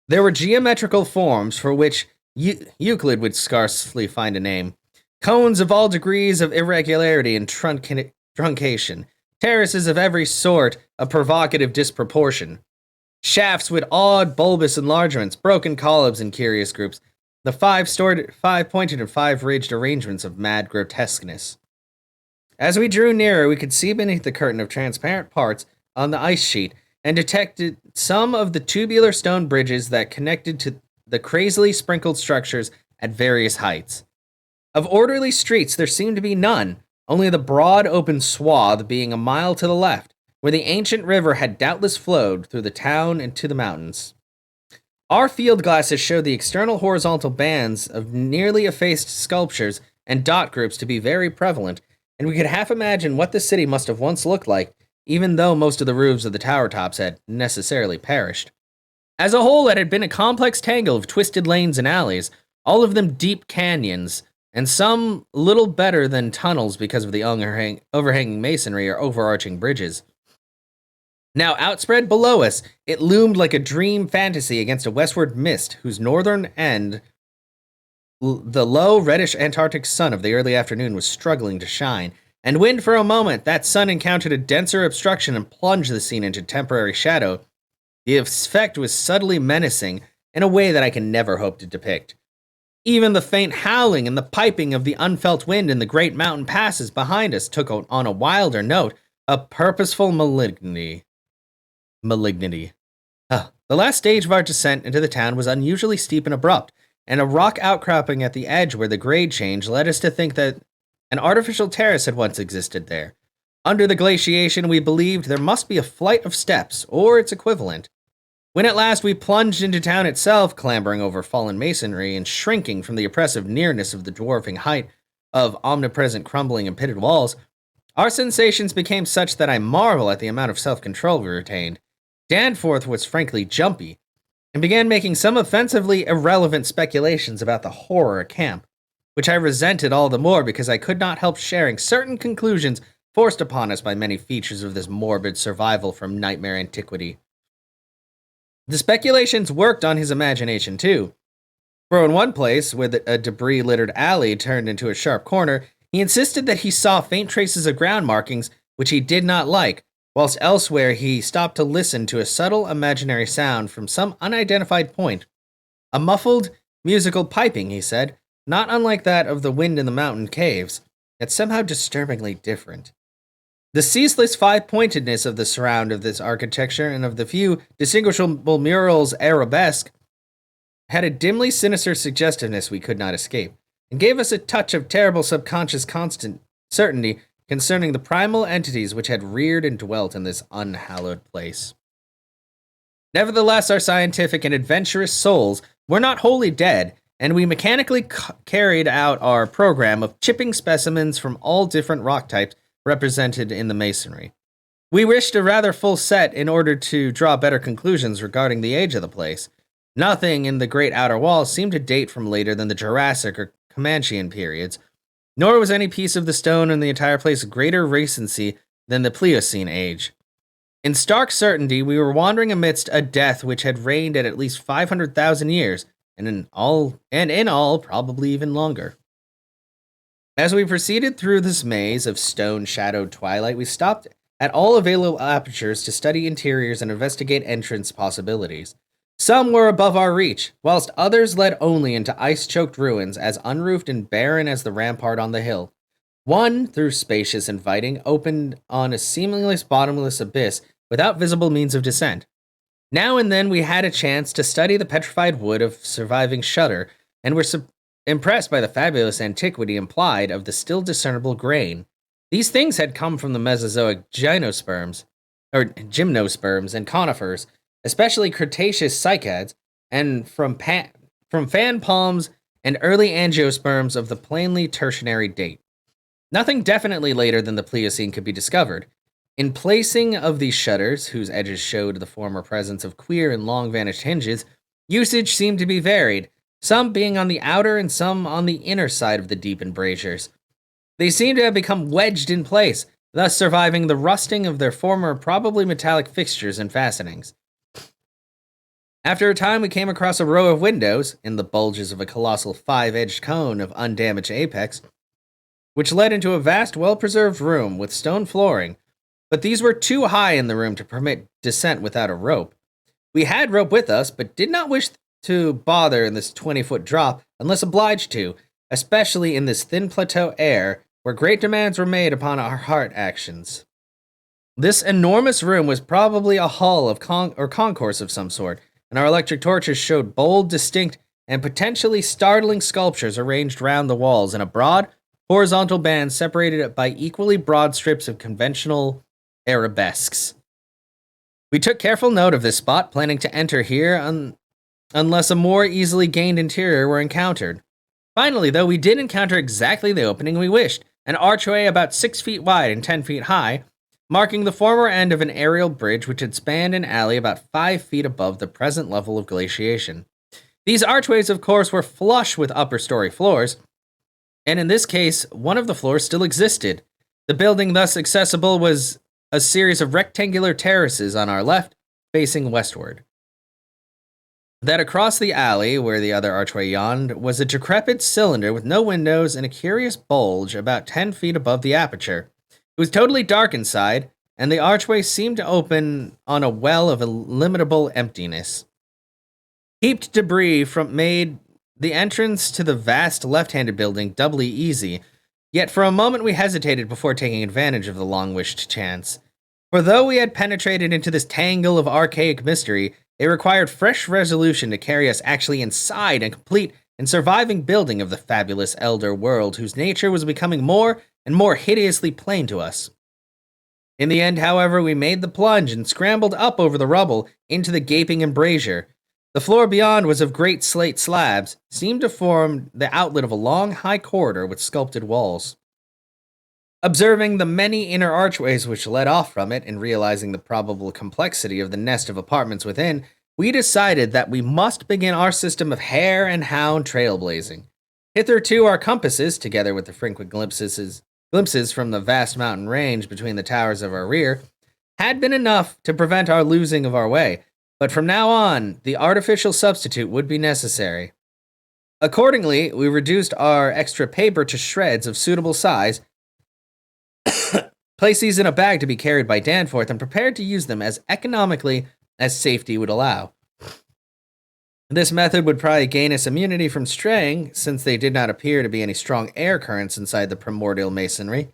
There were geometrical forms for which Euclid would scarcely find a name, cones of all degrees of irregularity and truncation, terraces of every sort of provocative disproportion, shafts with odd bulbous enlargements, broken columns in curious groups, the five-pointed and five-ridged arrangements of mad grotesqueness. As we drew nearer, we could see beneath the curtain of transparent parts on the ice sheet and detected some of the tubular stone bridges that connected to the crazily sprinkled structures at various heights. Of orderly streets there seemed to be none, only the broad open swath being a mile to the left, where the ancient river had doubtless flowed through the town and to the mountains. Our field glasses showed the external horizontal bands of nearly effaced sculptures and dot groups to be very prevalent, and we could half imagine what the city must have once looked like, even though most of the roofs of the tower tops had necessarily perished. As a whole, it had been a complex tangle of twisted lanes and alleys, all of them deep canyons, and some little better than tunnels because of the overhanging masonry or overarching bridges. Now, outspread below us, it loomed like a dream fantasy against a westward mist whose northern end, the low, reddish Antarctic sun of the early afternoon, was struggling to shine. And when, for a moment, that sun encountered a denser obstruction and plunged the scene into temporary shadow, the effect was subtly menacing in a way that I can never hope to depict. Even the faint howling and the piping of the unfelt wind in the great mountain passes behind us took on a wilder note, a purposeful malignity. The last stage of our descent into the town was unusually steep and abrupt, and a rock outcropping at the edge where the grade changed led us to think that an artificial terrace had once existed there. Under the glaciation, we believed there must be a flight of steps, or its equivalent. When at last we plunged into town itself, clambering over fallen masonry and shrinking from the oppressive nearness of the dwarfing height of omnipresent crumbling and pitted walls, our sensations became such that I marvel at the amount of self-control we retained. Danforth was frankly jumpy, and began making some offensively irrelevant speculations about the horror camp, which I resented all the more because I could not help sharing certain conclusions forced upon us by many features of this morbid survival from nightmare antiquity. The speculations worked on his imagination, too. For in one place, where a debris-littered alley turned into a sharp corner, he insisted that he saw faint traces of ground markings which he did not like, whilst elsewhere he stopped to listen to a subtle imaginary sound from some unidentified point. A muffled, musical piping, he said, not unlike that of the wind in the mountain caves, yet somehow disturbingly different. The ceaseless five-pointedness of the surround of this architecture and of the few distinguishable murals arabesque had a dimly sinister suggestiveness we could not escape, and gave us a touch of terrible subconscious constant certainty concerning the primal entities which had reared and dwelt in this unhallowed place. Nevertheless, our scientific and adventurous souls were not wholly dead, and we mechanically carried out our program of chipping specimens from all different rock types represented in the masonry. We wished a rather full set in order to draw better conclusions regarding the age of the place. Nothing in the great outer walls seemed to date from later than the Jurassic or Comanchean periods, nor was any piece of the stone in the entire place of greater recency than the Pliocene age. In stark certainty, we were wandering amidst a death which had reigned at least 500,000 years, and in all, probably even longer. As we proceeded through this maze of stone-shadowed twilight, we stopped at all available apertures to study interiors and investigate entrance possibilities. Some were above our reach, whilst others led only into ice-choked ruins as unroofed and barren as the rampart on the hill. One, through spacious inviting, opened on a seemingly bottomless abyss without visible means of descent. Now and then we had a chance to study the petrified wood of surviving shutter, and were impressed by the fabulous antiquity implied of the still discernible grain. These things had come from the Mesozoic gymnosperms and conifers, especially Cretaceous cycads, and from fan palms and early angiosperms of the plainly tertiary date. Nothing definitely later than the Pliocene could be discovered. In placing of these shutters, whose edges showed the former presence of queer and long-vanished hinges, usage seemed to be varied, some being on the outer and some on the inner side of the deep embrasures. They seemed to have become wedged in place, thus surviving the rusting of their former probably metallic fixtures and fastenings. After a time, we came across a row of windows, in the bulges of a colossal 5-edged cone of undamaged apex, which led into a vast, well-preserved room with stone flooring, but these were too high in the room to permit descent without a rope. We had rope with us, but did not wish to bother in this 20-foot drop unless obliged to, especially in this thin plateau air where great demands were made upon our heart actions. This enormous room was probably a hall of concourse of some sort, and our electric torches showed bold, distinct, and potentially startling sculptures arranged round the walls in a broad, horizontal band separated by equally broad strips of conventional arabesques. We took careful note of this spot, planning to enter here unless a more easily gained interior were encountered. Finally, though, we did encounter exactly the opening we wished, an archway about 6 feet wide and 10 feet high, marking the former end of an aerial bridge which had spanned an alley about 5 feet above the present level of glaciation. These archways, of course, were flush with upper-story floors, and in this case, one of the floors still existed. The building thus accessible was a series of rectangular terraces on our left, facing westward. That across the alley, where the other archway yawned, was a decrepit cylinder with no windows and a curious bulge about 10 feet above the aperture. It was totally dark inside, and the archway seemed to open on a well of illimitable emptiness. Heaped debris made the entrance to the vast left-handed building doubly easy, yet for a moment we hesitated before taking advantage of the long-wished chance. For though we had penetrated into this tangle of archaic mystery, it required fresh resolution to carry us actually inside a complete and surviving building of the fabulous elder world whose nature was becoming more and more hideously plain to us. In the end, however, we made the plunge and scrambled up over the rubble into the gaping embrasure. The floor beyond was of great slate slabs, seemed to form the outlet of a long, high corridor with sculpted walls. Observing the many inner archways which led off from it, and realizing the probable complexity of the nest of apartments within, we decided that we must begin our system of hare and hound trailblazing. Hitherto our compasses, together with the frequent glimpses from the vast mountain range between the towers of our rear, had been enough to prevent our losing of our way, but from now on, the artificial substitute would be necessary. Accordingly, we reduced our extra paper to shreds of suitable size, placed these in a bag to be carried by Danforth, and prepared to use them as economically as safety would allow. This method would probably gain us immunity from straying, since there did not appear to be any strong air currents inside the primordial masonry.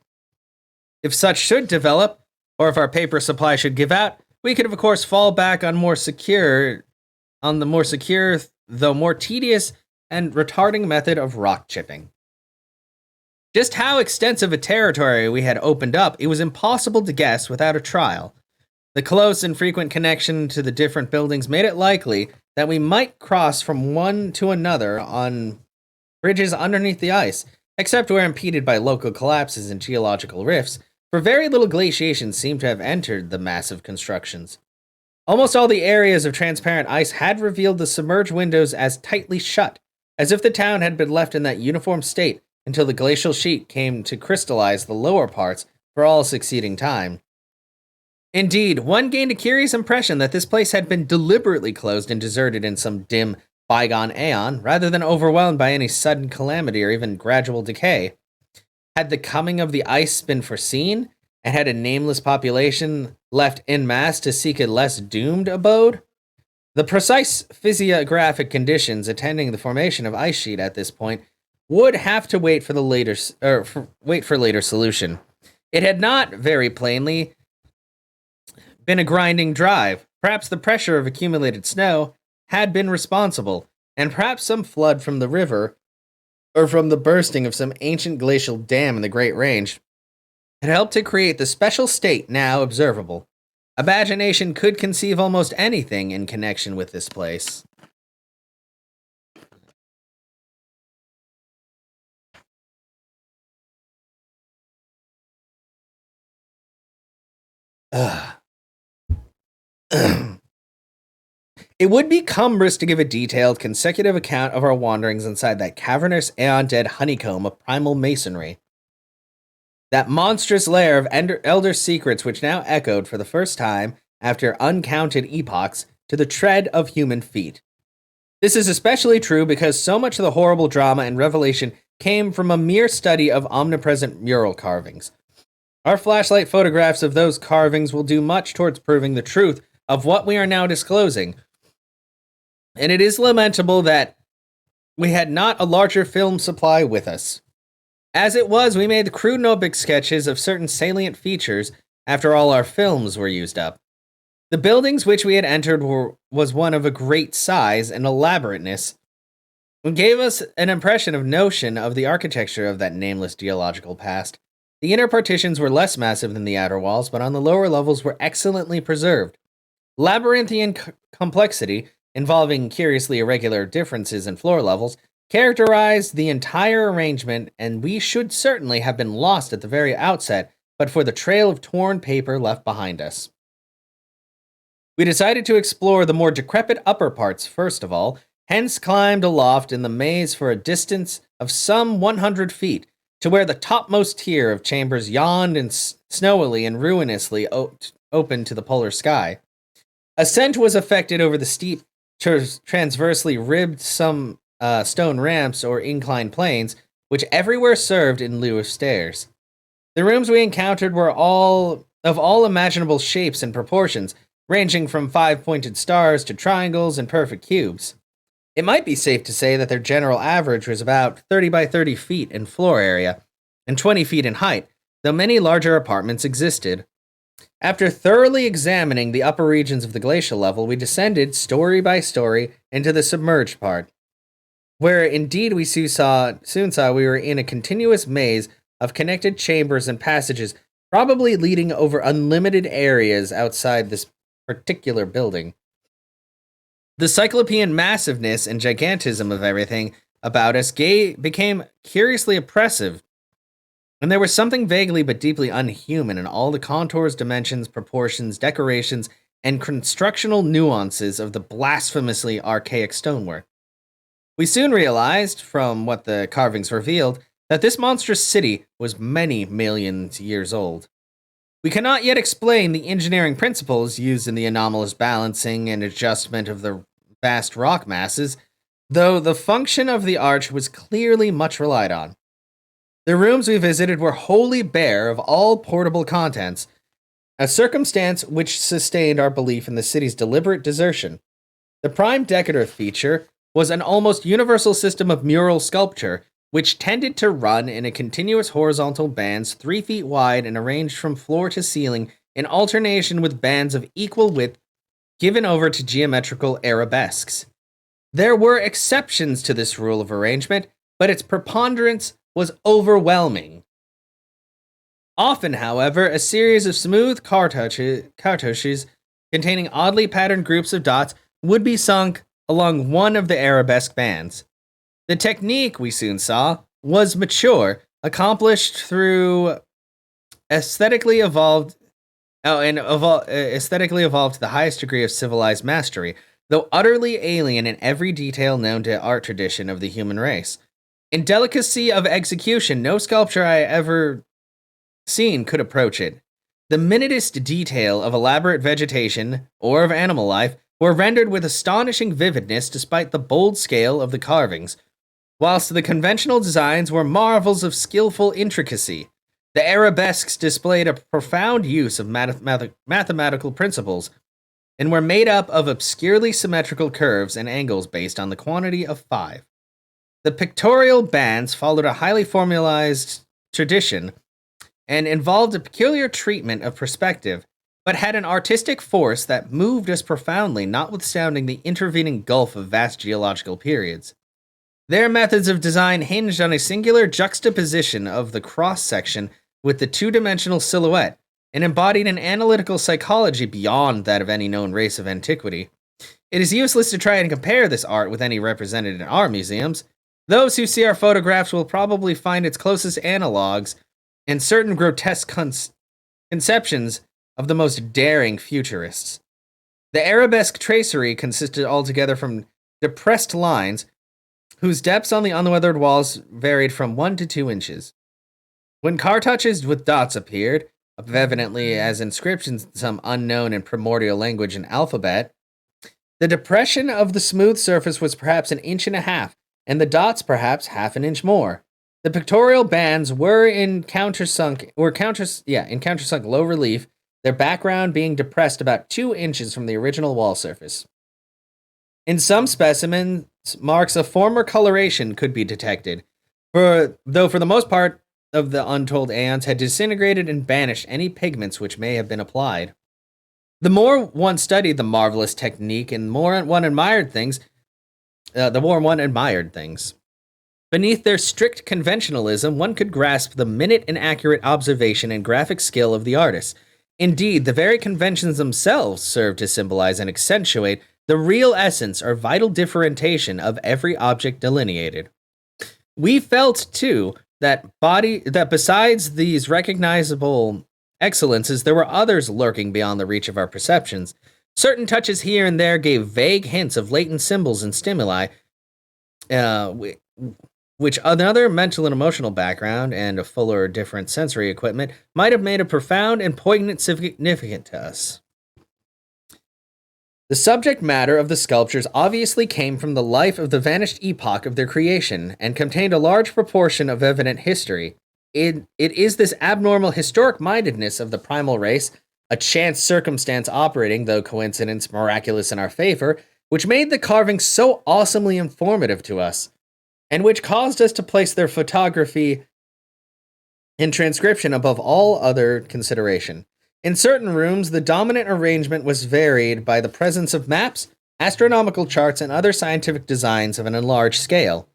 If such should develop, or if our paper supply should give out, we could, of course, fall back on the more secure, though more tedious and retarding method of rock chipping. Just how extensive a territory we had opened up, it was impossible to guess without a trial. The close and frequent connection to the different buildings made it likely that we might cross from one to another on bridges underneath the ice, except where impeded by local collapses and geological rifts, for very little glaciation seemed to have entered the massive constructions. Almost all the areas of transparent ice had revealed the submerged windows as tightly shut, as if the town had been left in that uniform state until the glacial sheet came to crystallize the lower parts for all succeeding time. Indeed, one gained a curious impression that this place had been deliberately closed and deserted in some dim, bygone aeon, rather than overwhelmed by any sudden calamity or even gradual decay. Had the coming of the ice been foreseen, and had a nameless population left en masse to seek a less doomed abode? The precise physiographic conditions attending the formation of ice sheet at this point would have to wait for the later solution. It had not very plainly been a grinding drive. Perhaps the pressure of accumulated snow had been responsible, and perhaps some flood from the river or from the bursting of some ancient glacial dam in the Great Range had helped to create the special state now observable. Imagination could conceive almost anything in connection with this place. It would be cumbrous to give a detailed, consecutive account of our wanderings inside that cavernous, aeon-dead honeycomb of primal masonry. That monstrous lair of elder secrets which now echoed for the first time, after uncounted epochs, to the tread of human feet. This is especially true because so much of the horrible drama and revelation came from a mere study of omnipresent mural carvings. Our flashlight photographs of those carvings will do much towards proving the truth of what we are now disclosing. And it is lamentable that we had not a larger film supply with us. As it was, we made crude notebook sketches of certain salient features after all our films were used up. The buildings which we had entered was one of a great size and elaborateness, and gave us an impression of notion of the architecture of that nameless geological past. The inner partitions were less massive than the outer walls, but on the lower levels were excellently preserved. Labyrinthian complexity, involving curiously irregular differences in floor levels, characterized the entire arrangement, and we should certainly have been lost at the very outset, but for the trail of torn paper left behind us. We decided to explore the more decrepit upper parts first of all, hence climbed aloft in the maze for a distance of some 100 feet, to where the topmost tier of chambers yawned and snowily and ruinously open to the polar sky. Ascent was effected over the steep, transversely ribbed some stone ramps or inclined planes, which everywhere served in lieu of stairs. The rooms we encountered were all of all imaginable shapes and proportions, ranging from 5-pointed stars to triangles and perfect cubes. It might be safe to say that their general average was about 30 by 30 feet in floor area and 20 feet in height, though many larger apartments existed. After thoroughly examining the upper regions of the glacial level, we descended story by story into the submerged part, where indeed we soon saw we were in a continuous maze of connected chambers and passages, probably leading over unlimited areas outside this particular building. The cyclopean massiveness and gigantism of everything about us became curiously oppressive, and there was something vaguely but deeply unhuman in all the contours, dimensions, proportions, decorations, and constructional nuances of the blasphemously archaic stonework. We soon realized, from what the carvings revealed, that this monstrous city was many millions years old. We cannot yet explain the engineering principles used in the anomalous balancing and adjustment of the vast rock masses, though the function of the arch was clearly much relied on. The rooms we visited were wholly bare of all portable contents, a circumstance which sustained our belief in the city's deliberate desertion. The prime decorative feature was an almost universal system of mural sculpture, which tended to run in a continuous horizontal bands 3 feet wide and arranged from floor to ceiling in alternation with bands of equal width given over to geometrical arabesques. There were exceptions to this rule of arrangement, but its preponderance was overwhelming. Often, however, a series of smooth cartouches containing oddly patterned groups of dots would be sunk along one of the arabesque bands. The technique, we soon saw, was mature, accomplished through aesthetically evolved to the highest degree of civilized mastery, though utterly alien in every detail known to art tradition of the human race. In delicacy of execution, no sculpture I ever seen could approach it. The minutest detail of elaborate vegetation, or of animal life, were rendered with astonishing vividness despite the bold scale of the carvings, whilst the conventional designs were marvels of skillful intricacy. The arabesques displayed a profound use of mathematical principles and were made up of obscurely symmetrical curves and angles based on the quantity of 5. The pictorial bands followed a highly formalized tradition and involved a peculiar treatment of perspective, but had an artistic force that moved us profoundly, notwithstanding the intervening gulf of vast geological periods. Their methods of design hinged on a singular juxtaposition of the cross-section with the two-dimensional silhouette, and embodied an analytical psychology beyond that of any known race of antiquity. It is useless to try and compare this art with any represented in our museums. Those who see our photographs will probably find its closest analogues in certain grotesque conceptions of the most daring futurists. The arabesque tracery consisted altogether from depressed lines, whose depths on the unweathered walls varied from 1 to 2 inches. When cartouches with dots appeared, evidently as inscriptions in some unknown and primordial language and alphabet, the depression of the smooth surface was perhaps 1.5 inches, and the dots perhaps 1/2 inch more. The pictorial bands were in countersunk low relief, their background being depressed about 2 inches from the original wall surface. In some specimens, marks of former coloration could be detected, though for the most part of the untold aeons had disintegrated and banished any pigments which may have been applied. The more one studied the marvelous technique and the more one admired things. Beneath their strict conventionalism, one could grasp the minute and accurate observation and graphic skill of the artists. Indeed, the very conventions themselves serve to symbolize and accentuate the real essence or vital differentiation of every object delineated. We felt, too, that besides these recognizable excellences, there were others lurking beyond the reach of our perceptions. Certain touches here and there gave vague hints of latent symbols and stimuli, which another mental and emotional background and a fuller, different sensory equipment might have made a profound and poignant significance to us. The subject matter of the sculptures obviously came from the life of the vanished epoch of their creation, and contained a large proportion of evident history. It is this abnormal historic-mindedness of the primal race, a chance circumstance operating, though coincidence miraculous in our favor, which made the carvings so awesomely informative to us, and which caused us to place their photography and transcription above all other consideration. In certain rooms, the dominant arrangement was varied by the presence of maps, astronomical charts, and other scientific designs of an enlarged scale.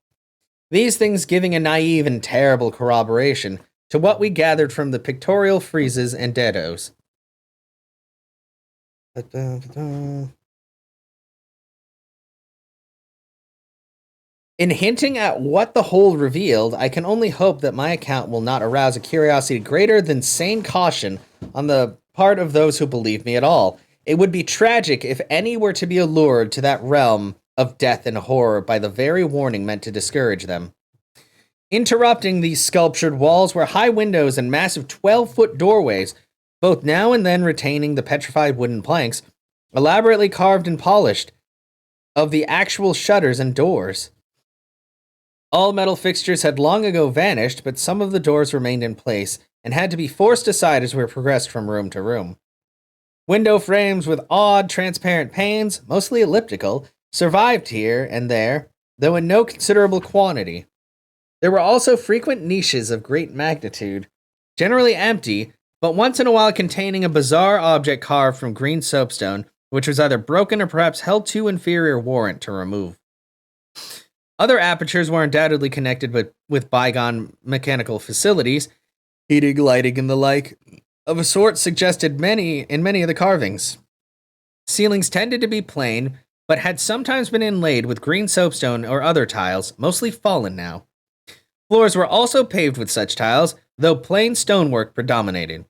These things giving a naive and terrible corroboration to what we gathered from the pictorial friezes and dados. In hinting at what the whole revealed, I can only hope that my account will not arouse a curiosity greater than sane caution on the part of those who believe me at all. It would be tragic if any were to be allured to that realm of death and horror by the very warning meant to discourage them. Interrupting these sculptured walls were high windows and massive 12-foot doorways, both now and then retaining the petrified wooden planks, elaborately carved and polished, of the actual shutters and doors. All metal fixtures had long ago vanished, but some of the doors remained in place and had to be forced aside as we progressed from room to room. Window frames with odd, transparent panes, mostly elliptical, survived here and there, though in no considerable quantity. There were also frequent niches of great magnitude, generally empty, but once in a while containing a bizarre object carved from green soapstone, which was either broken or perhaps held too inferior warrant to remove. Other apertures were undoubtedly connected with bygone mechanical facilities, heating, lighting, and the like, of a sort suggested in many of the carvings. Ceilings tended to be plain, but had sometimes been inlaid with green soapstone or other tiles, mostly fallen now. Floors were also paved with such tiles, though plain stonework predominated.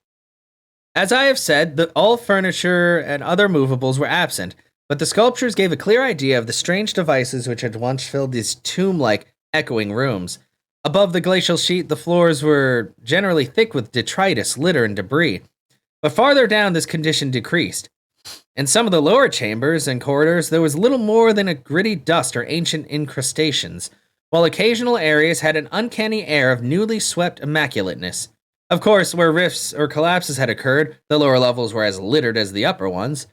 As I have said, all furniture and other movables were absent, but the sculptures gave a clear idea of the strange devices which had once filled these tomb-like, echoing rooms. Above the glacial sheet, the floors were generally thick with detritus, litter, and debris, but farther down this condition decreased. In some of the lower chambers and corridors, there was little more than a gritty dust or ancient incrustations, while occasional areas had an uncanny air of newly swept immaculateness. Of course, where rifts or collapses had occurred, the lower levels were as littered as the upper ones.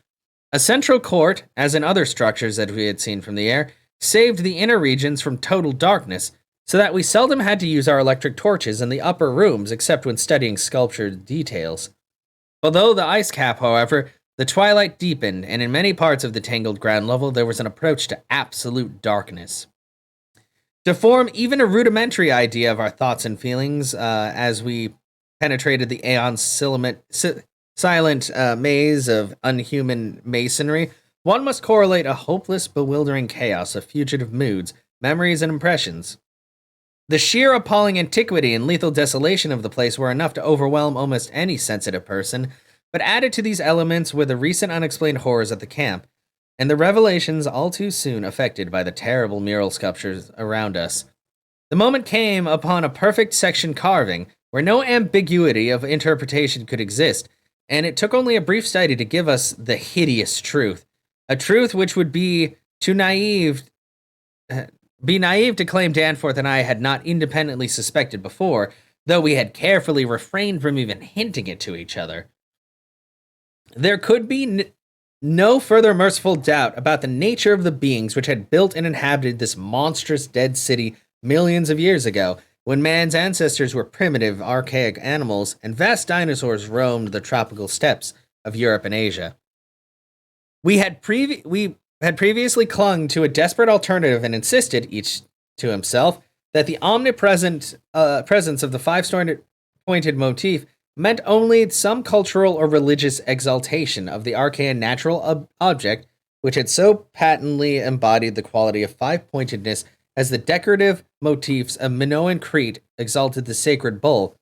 A central court, as in other structures that we had seen from the air, saved the inner regions from total darkness, so that we seldom had to use our electric torches in the upper rooms except when studying sculptured details. Below the ice cap, however, the twilight deepened, and in many parts of the tangled ground level there was an approach to absolute darkness. To form even a rudimentary idea of our thoughts and feelings as we penetrated the aeon's silent maze of unhuman masonry, one must correlate a hopeless, bewildering chaos of fugitive moods, memories, and impressions. The sheer appalling antiquity and lethal desolation of the place were enough to overwhelm almost any sensitive person, but added to these elements were the recent unexplained horrors at the camp, and the revelations all too soon affected by the terrible mural sculptures around us. The moment came upon a perfect section carving, where no ambiguity of interpretation could exist, and it took only a brief study to give us the hideous truth, a truth which would be naive to claim Danforth and I had not independently suspected before, though we had carefully refrained from even hinting it to each other. There could be no further merciful doubt about the nature of the beings which had built and inhabited this monstrous dead city millions of years ago, when man's ancestors were primitive, archaic animals, and vast dinosaurs roamed the tropical steppes of Europe and Asia. We had previously clung to a desperate alternative and insisted, each to himself, that the omnipresent presence of the five-pointed motif meant only some cultural or religious exaltation of the arcane natural object which had so patently embodied the quality of five-pointedness as the decorative motifs of Minoan Crete exalted the sacred bull,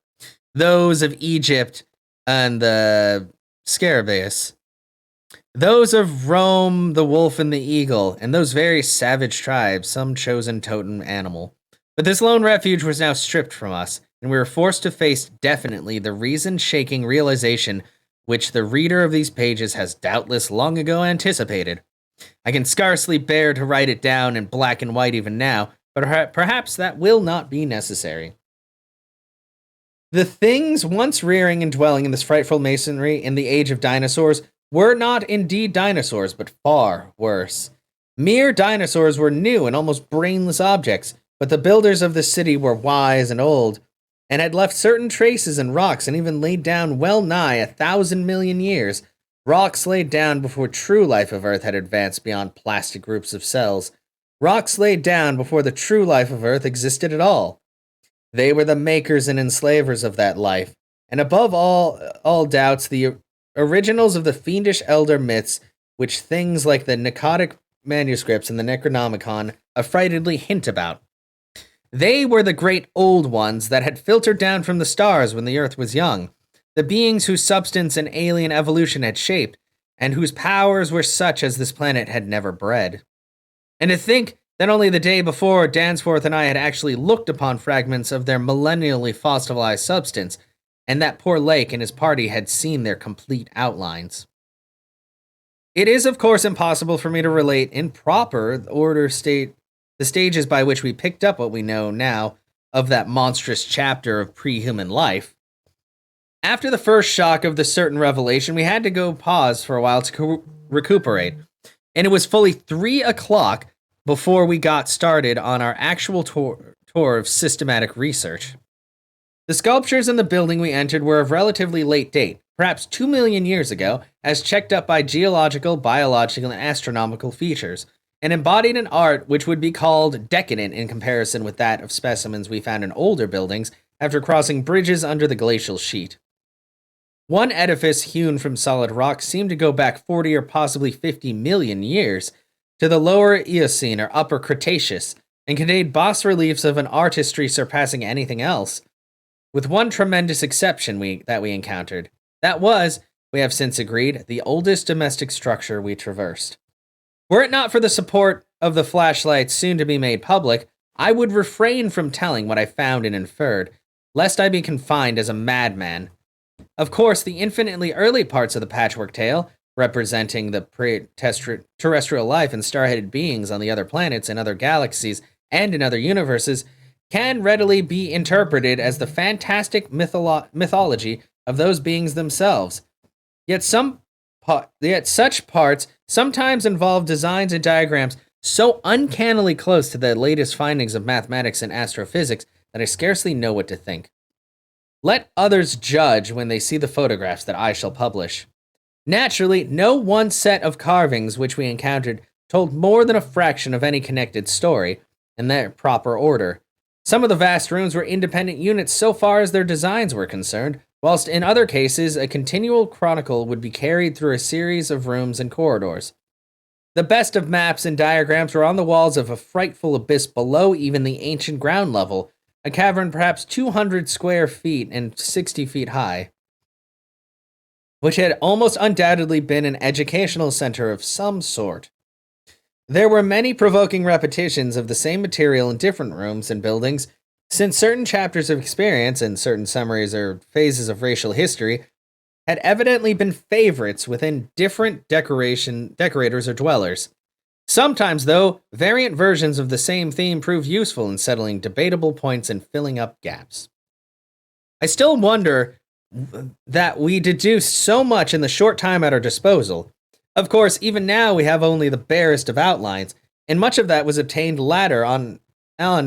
those of Egypt and the scarabaeus, those of Rome, the wolf and the eagle, and those very savage tribes, some chosen totem animal. But this lone refuge was now stripped from us, and we were forced to face definitely the reason-shaking realization which the reader of these pages has doubtless long ago anticipated. I can scarcely bear to write it down in black and white even now, but perhaps that will not be necessary. The things once rearing and dwelling in this frightful masonry in the age of dinosaurs were not indeed dinosaurs, but far worse. Mere dinosaurs were new and almost brainless objects, but the builders of the city were wise and old, and had left certain traces in rocks and even laid down well nigh 1,000 million years, rocks laid down before true life of Earth had advanced beyond plastic groups of cells, rocks laid down before the true life of Earth existed at all. They were the makers and enslavers of that life, and above all doubts, the originals of the fiendish elder myths which things like the Nicotic manuscripts and the Necronomicon affrightedly hint about. They were the great old ones that had filtered down from the stars when the Earth was young, the beings whose substance and alien evolution had shaped, and whose powers were such as this planet had never bred. And to think that only the day before Danforth and I had actually looked upon fragments of their millennially fossilized substance, and that poor Lake and his party had seen their complete outlines. It is, of course, impossible for me to relate in proper order the stages by which we picked up what we know now of that monstrous chapter of pre-human life. After the first shock of the certain revelation, we had to go pause for a while to recuperate, and it was fully 3 o'clock before we got started on our actual tour of systematic research. The sculptures in the building we entered were of relatively late date, perhaps 2 million years ago, as checked up by geological, biological, and astronomical features, and embodied an art which would be called decadent in comparison with that of specimens we found in older buildings after crossing bridges under the glacial sheet. One edifice hewn from solid rock seemed to go back 40 or possibly 50 million years to the lower Eocene or upper Cretaceous, and contained bas-reliefs of an artistry surpassing anything else, with one tremendous exception that we encountered. That was, we have since agreed, the oldest domestic structure we traversed. Were it not for the support of the flashlight soon to be made public, I would refrain from telling what I found and inferred, lest I be confined as a madman. Of course, the infinitely early parts of the patchwork tale, representing the pre-terrestrial life and star-headed beings on the other planets and other galaxies and in other universes, can readily be interpreted as the fantastic mythology of those beings themselves. Yet such parts sometimes involve designs and diagrams so uncannily close to the latest findings of mathematics and astrophysics that I scarcely know what to think. Let others judge when they see the photographs that I shall publish. Naturally, no one set of carvings which we encountered told more than a fraction of any connected story in their proper order. Some of the vast rooms were independent units so far as their designs were concerned, whilst in other cases a continual chronicle would be carried through a series of rooms and corridors. The best of maps and diagrams were on the walls of a frightful abyss below even the ancient ground level, a cavern perhaps 200 square feet and 60 feet high, which had almost undoubtedly been an educational center of some sort. There were many provoking repetitions of the same material in different rooms and buildings, since certain chapters of experience and certain summaries or phases of racial history had evidently been favorites within different decorators or dwellers. Sometimes, though, variant versions of the same theme prove useful in settling debatable points and filling up gaps. I still wonder that we deduced so much in the short time at our disposal. Of course, even now we have only the barest of outlines, and much of that was obtained later on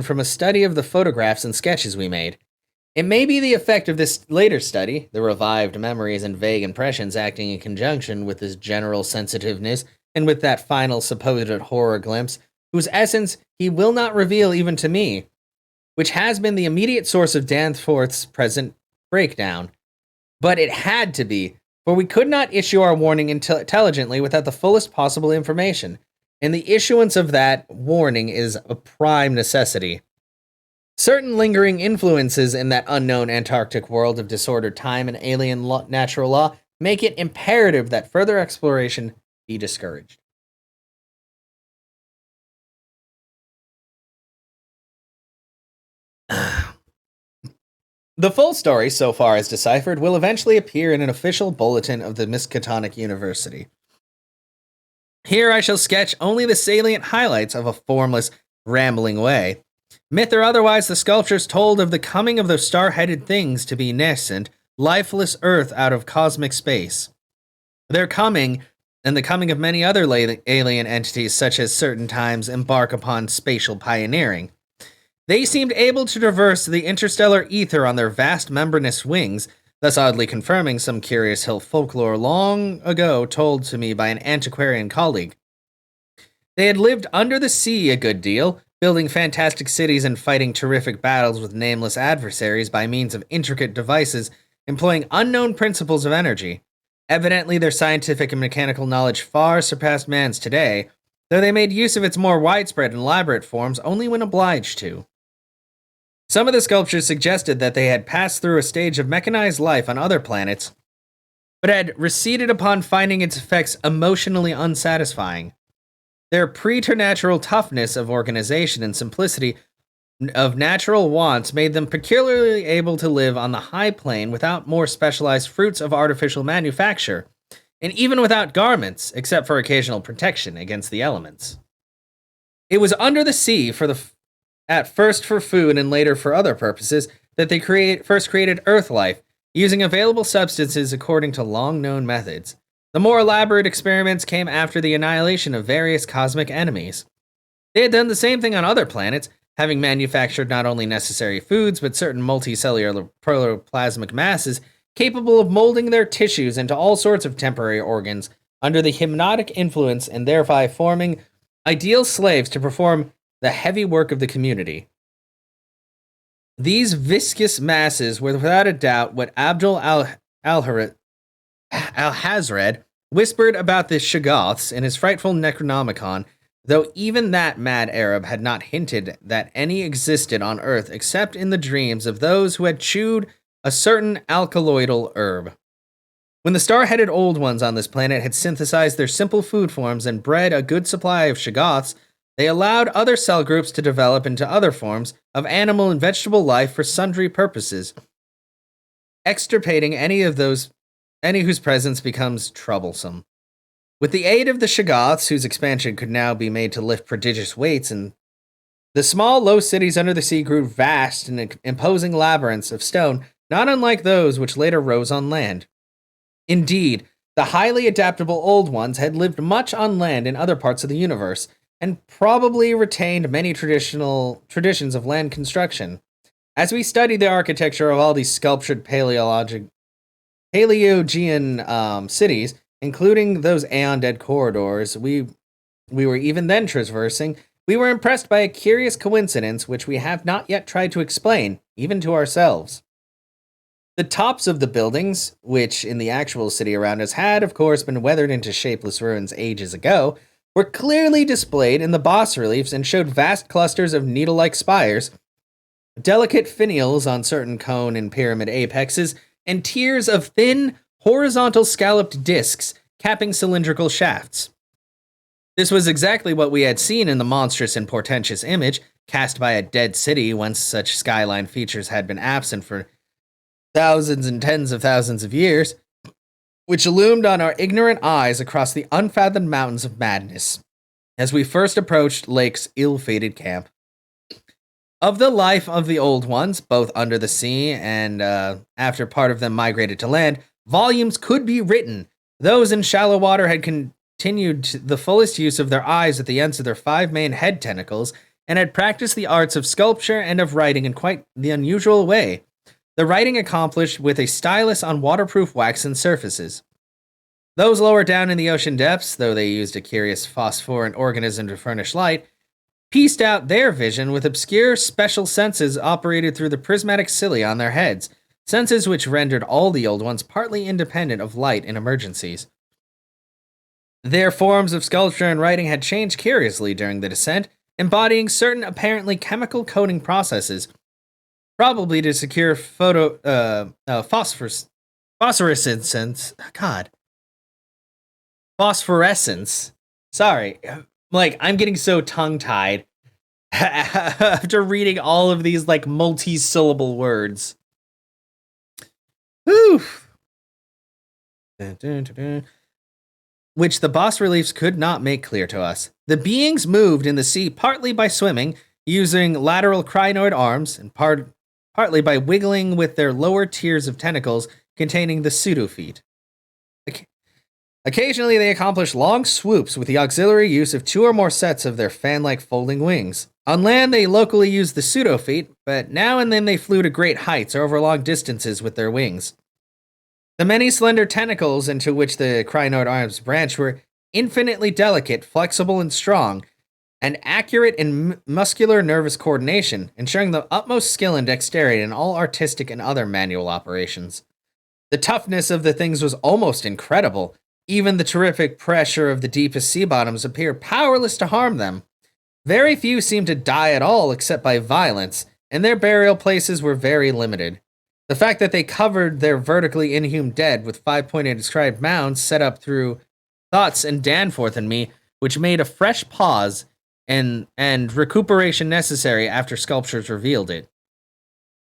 from a study of the photographs and sketches we made. It may be the effect of this later study, the revived memories and vague impressions acting in conjunction with this general sensitiveness and with that final supposed horror glimpse, whose essence he will not reveal even to me, which has been the immediate source of Danforth's present breakdown. But it had to be, for we could not issue our warning intelligently without the fullest possible information, and the issuance of that warning is a prime necessity. Certain lingering influences in that unknown Antarctic world of disordered time and alien natural law make it imperative that further exploration be discouraged. The full story, so far as deciphered, will eventually appear in an official bulletin of the Miskatonic University. Here I shall sketch only the salient highlights of a formless, rambling way. Myth or otherwise, the sculptures told of the coming of those star-headed things to be nascent, lifeless Earth out of cosmic space. Their coming, and the coming of many other alien entities such as certain times embark upon spatial pioneering. They seemed able to traverse the interstellar ether on their vast membranous wings, thus oddly confirming some curious hill folklore long ago told to me by an antiquarian colleague. They had lived under the sea a good deal, building fantastic cities and fighting terrific battles with nameless adversaries by means of intricate devices employing unknown principles of energy. Evidently, their scientific and mechanical knowledge far surpassed man's today, though they made use of its more widespread and elaborate forms only when obliged to. Some of the sculptures suggested that they had passed through a stage of mechanized life on other planets, but had receded upon finding its effects emotionally unsatisfying. Their preternatural toughness of organization and simplicity of natural wants made them peculiarly able to live on the high plane without more specialized fruits of artificial manufacture, and even without garments, except for occasional protection against the elements. It was under the sea at first for food and later for other purposes, that they first created Earth life, using available substances according to long-known methods. The more elaborate experiments came after the annihilation of various cosmic enemies. They had done the same thing on other planets, having manufactured not only necessary foods, but certain multicellular protoplasmic masses capable of molding their tissues into all sorts of temporary organs under the hypnotic influence and thereby forming ideal slaves to perform the heavy work of the community. These viscous masses were without a doubt what Abdul Al-Hazred whispered about the Shoggoths in his frightful Necronomicon, though even that mad Arab had not hinted that any existed on Earth except in the dreams of those who had chewed a certain alkaloidal herb. When the star-headed old ones on this planet had synthesized their simple food forms and bred a good supply of Shoggoths, they allowed other cell groups to develop into other forms of animal and vegetable life for sundry purposes, extirpating any whose presence becomes troublesome. With the aid of the Shoggoths, whose expansion could now be made to lift prodigious weights and The small, low cities under the sea grew vast and imposing labyrinths of stone, not unlike those which later rose on land. Indeed, the highly adaptable Old Ones had lived much on land in other parts of the universe, and probably retained many traditions of land construction. As we study the architecture of all these sculptured Paleogean cities, including those aeon-dead corridors we were even then traversing, we were impressed by a curious coincidence which we have not yet tried to explain, even to ourselves. The tops of the buildings, which in the actual city around us had, of course, been weathered into shapeless ruins ages ago, were clearly displayed in the bas reliefs and showed vast clusters of needle-like spires, delicate finials on certain cone and pyramid apexes, and tiers of thin, horizontal scalloped discs capping cylindrical shafts. This was exactly what we had seen in the monstrous and portentous image cast by a dead city whence such skyline features had been absent for thousands and tens of thousands of years, which loomed on our ignorant eyes across the unfathomed mountains of madness as we first approached Lake's ill-fated camp. Of the life of the Old Ones, both under the sea and after part of them migrated to land, volumes could be written. Those in shallow water had continued the fullest use of their eyes at the ends of their 5 main head tentacles and had practiced the arts of sculpture and of writing in quite the unusual way. The writing accomplished with a stylus on waterproof waxen surfaces. Those lower down in the ocean depths, though they used a curious phosphorant organism to furnish light, pieced out their vision with obscure special senses operated through the prismatic cilia on their heads, senses which rendered all the Old Ones partly independent of light in emergencies. Their forms of sculpture and writing had changed curiously during the descent, embodying certain apparently chemical coating processes, probably to secure phosphorescence. Phosphorescence. Sorry. I'm getting so tongue-tied after reading all of these, multi-syllable words. Whew. Which the bas reliefs could not make clear to us. The beings moved in the sea partly by swimming, using lateral crinoid arms, and partly by wiggling with their lower tiers of tentacles containing the pseudofeet. Occasionally, they accomplished long swoops with the auxiliary use of 2 or more sets of their fan-like folding wings. On land, they locally used the pseudofeet, but now and then they flew to great heights or over long distances with their wings. The many slender tentacles into which the crinoid arms branched were infinitely delicate, flexible, and strong, and accurate in muscular nervous coordination, ensuring the utmost skill and dexterity in all artistic and other manual operations. The toughness of the things was almost incredible. Even the terrific pressure of the deepest sea bottoms appeared powerless to harm them. Very few seemed to die at all except by violence, and their burial places were very limited. The fact that they covered their vertically inhumed dead with 5-pointed inscribed mounds set up through thoughts and Danforth and me, which made a fresh pause and recuperation necessary after sculptures revealed it.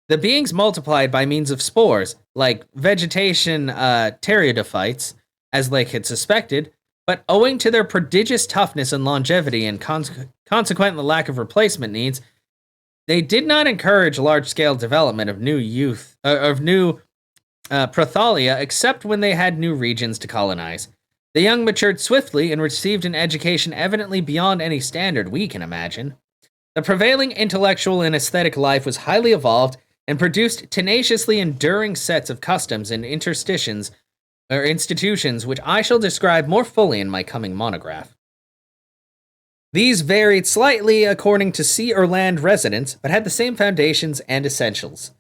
The beings multiplied by means of spores, like vegetation pteridophytes, as Lake had suspected, but owing to their prodigious toughness and longevity and consequent the lack of replacement needs, they did not encourage large-scale development of new prothalia except when they had new regions to colonize. The young matured swiftly and received an education evidently beyond any standard we can imagine. The prevailing intellectual and aesthetic life was highly evolved and produced tenaciously enduring sets of customs and institutions which I shall describe more fully in my coming monograph. These varied slightly according to sea or land residents, but had the same foundations and essentials.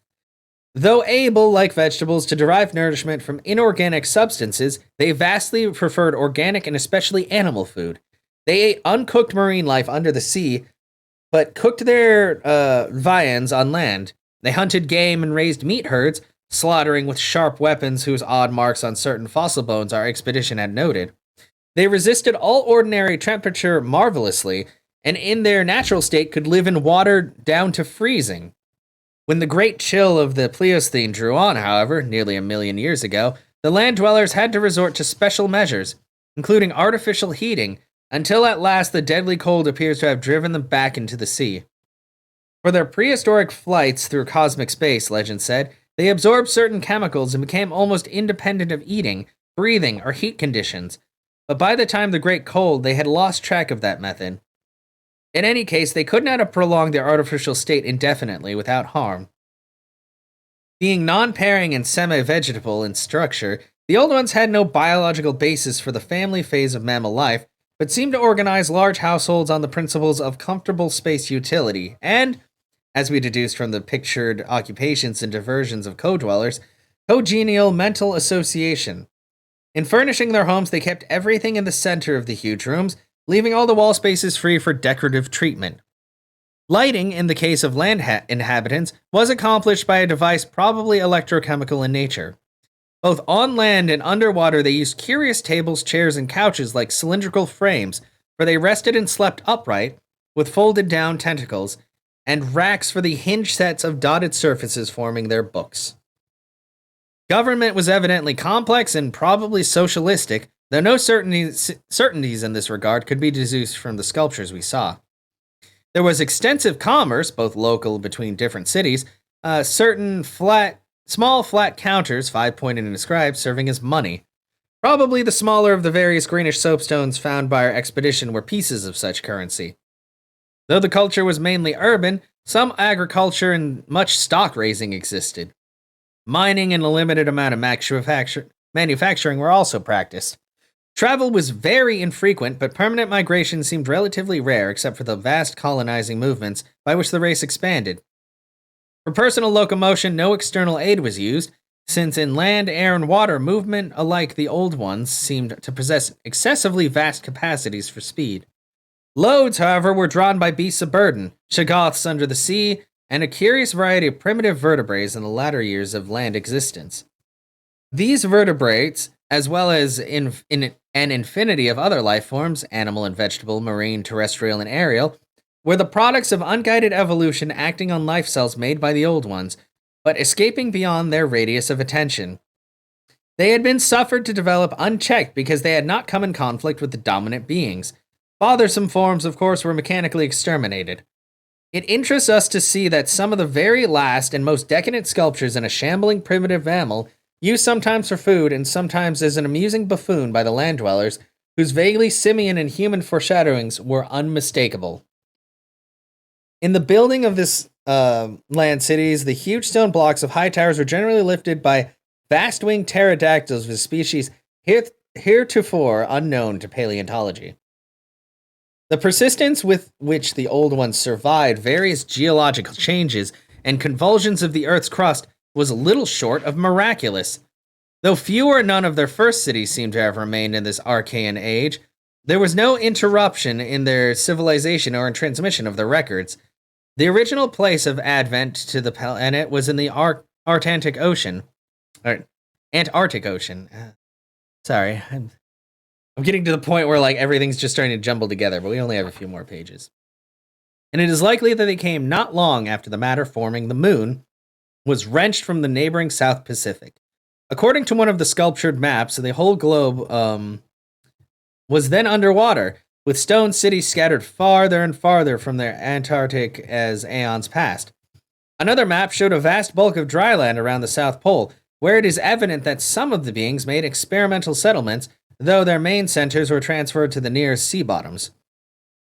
Though able, like vegetables, to derive nourishment from inorganic substances, they vastly preferred organic and especially animal food. They ate uncooked marine life under the sea, but cooked their viands on land. They hunted game and raised meat herds, slaughtering with sharp weapons whose odd marks on certain fossil bones our expedition had noted. They resisted all ordinary temperature marvelously, and in their natural state could live in water down to freezing. When the great chill of the Pleistocene drew on, however, nearly 1 million years ago, the land dwellers had to resort to special measures, including artificial heating, until at last the deadly cold appears to have driven them back into the sea. For their prehistoric flights through cosmic space, legend said, they absorbed certain chemicals and became almost independent of eating, breathing, or heat conditions. But by the time of the Great Cold, they had lost track of that method. In any case, they could not have prolonged their artificial state indefinitely without harm. Being non-pairing and semi-vegetable in structure, the old ones had no biological basis for the family phase of mammal life, but seemed to organize large households on the principles of comfortable space utility and, as we deduced from the pictured occupations and diversions of co-dwellers, congenial mental association. In furnishing their homes, they kept everything in the center of the huge rooms, leaving all the wall spaces free for decorative treatment. Lighting, in the case of land inhabitants, was accomplished by a device probably electrochemical in nature. Both on land and underwater, they used curious tables, chairs, and couches like cylindrical frames, where they rested and slept upright, with folded down tentacles, and racks for the hinge sets of dotted surfaces forming their books. Government was evidently complex and probably socialistic, though no certainties in this regard could be deduced from the sculptures we saw. There was extensive commerce, both local between different cities, certain small flat counters, 5-pointed and inscribed, serving as money. Probably the smaller of the various greenish soapstones found by our expedition were pieces of such currency. Though the culture was mainly urban, some agriculture and much stock raising existed. Mining and a limited amount of manufacturing were also practiced. Travel was very infrequent, but permanent migration seemed relatively rare except for the vast colonizing movements by which the race expanded. For personal locomotion, no external aid was used, since in land, air, and water movement alike the old ones seemed to possess excessively vast capacities for speed. Loads, however, were drawn by beasts of burden, shoggoths under the sea, and a curious variety of primitive vertebrates in the latter years of land existence. These vertebrates, as well as in an infinity of other life forms, animal and vegetable, marine, terrestrial, and aerial, were the products of unguided evolution acting on life cells made by the old ones, but escaping beyond their radius of attention. They had been suffered to develop unchecked because they had not come in conflict with the dominant beings. Bothersome forms, of course, were mechanically exterminated. It interests us to see that some of the very last and most decadent sculptures in a shambling primitive mammal, used sometimes for food and sometimes as an amusing buffoon by the land dwellers, whose vaguely simian and human foreshadowings were unmistakable. In the building of this land cities, the huge stone blocks of high towers were generally lifted by vast-winged pterodactyls of a species heretofore unknown to paleontology. The persistence with which the old ones survived various geological changes and convulsions of the Earth's crust was little short of miraculous. Though few or none of their first cities seem to have remained in this archaean age, there was no interruption in their civilization or in transmission of their records. The original place of advent to the planet was in the Antarctic Ocean. Sorry, I'm getting to the point where like everything's just starting to jumble together, but we only have a few more pages. And it is likely that they came not long after the matter forming the moon was wrenched from the neighboring South Pacific. According to one of the sculptured maps, the whole globe was then underwater, with stone cities scattered farther and farther from their Antarctic as aeons passed. Another map showed a vast bulk of dry land around the South Pole, where it is evident that some of the beings made experimental settlements, though their main centers were transferred to the nearest sea bottoms.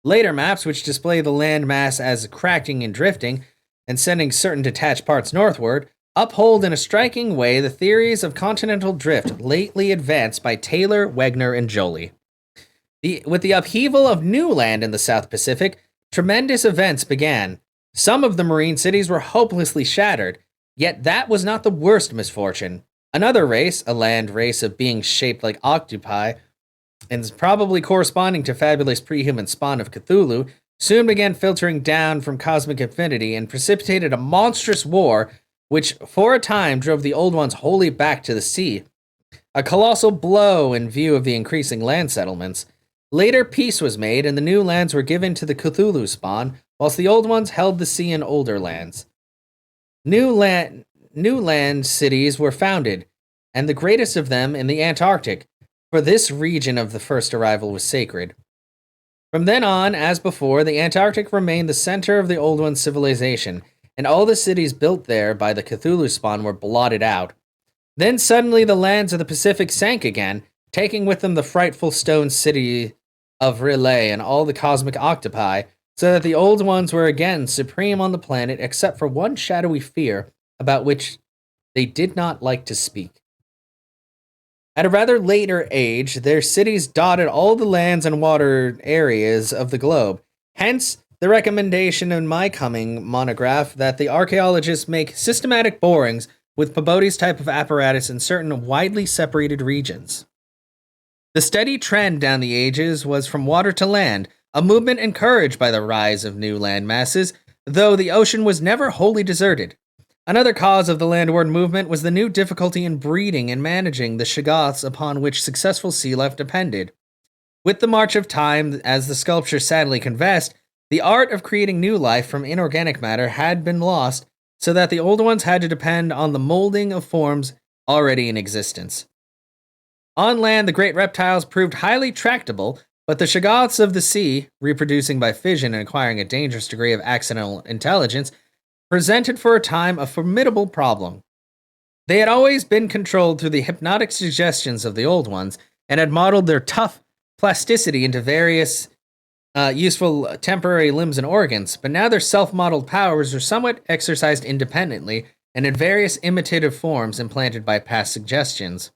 Later maps, which display the land mass as cracking and drifting, and sending certain detached parts northward, uphold in a striking way the theories of continental drift lately advanced by Taylor, Wegner, and Joly. With the upheaval of new land in the South Pacific, tremendous events began. Some of the marine cities were hopelessly shattered, yet that was not the worst misfortune. Another race, a land race of beings shaped like octopi, and probably corresponding to fabulous pre-human spawn of Cthulhu, soon began filtering down from cosmic infinity and precipitated a monstrous war which for a time drove the old ones wholly back to the sea. A colossal blow in view of the increasing land settlements. Later peace was made and the new lands were given to the Cthulhu spawn, whilst the old ones held the sea and older lands. New land cities were founded, and the greatest of them in the Antarctic, for this region of the first arrival was sacred. From then on, as before, the Antarctic remained the center of the Old One's civilization, and all the cities built there by the Cthulhu spawn were blotted out. Then suddenly the lands of the Pacific sank again, taking with them the frightful stone city of Relay and all the cosmic octopi, so that the Old Ones were again supreme on the planet except for one shadowy fear about which they did not like to speak. At a rather later age, their cities dotted all the lands and water areas of the globe. Hence, the recommendation in my coming monograph that the archaeologists make systematic borings with Peabod's type of apparatus in certain widely separated regions. The steady trend down the ages was from water to land, a movement encouraged by the rise of new land masses, though the ocean was never wholly deserted. Another cause of the landward movement was the new difficulty in breeding and managing the shoggoths upon which successful sea life depended. With the march of time, as the sculpture sadly confessed, the art of creating new life from inorganic matter had been lost, so that the old ones had to depend on the molding of forms already in existence. On land, the great reptiles proved highly tractable, but the shoggoths of the sea, reproducing by fission and acquiring a dangerous degree of accidental intelligence, presented for a time a formidable problem. They had always been controlled through the hypnotic suggestions of the old ones and had modeled their tough plasticity into various useful temporary limbs and organs, but now their self-modeled powers were somewhat exercised independently and in various imitative forms implanted by past suggestions.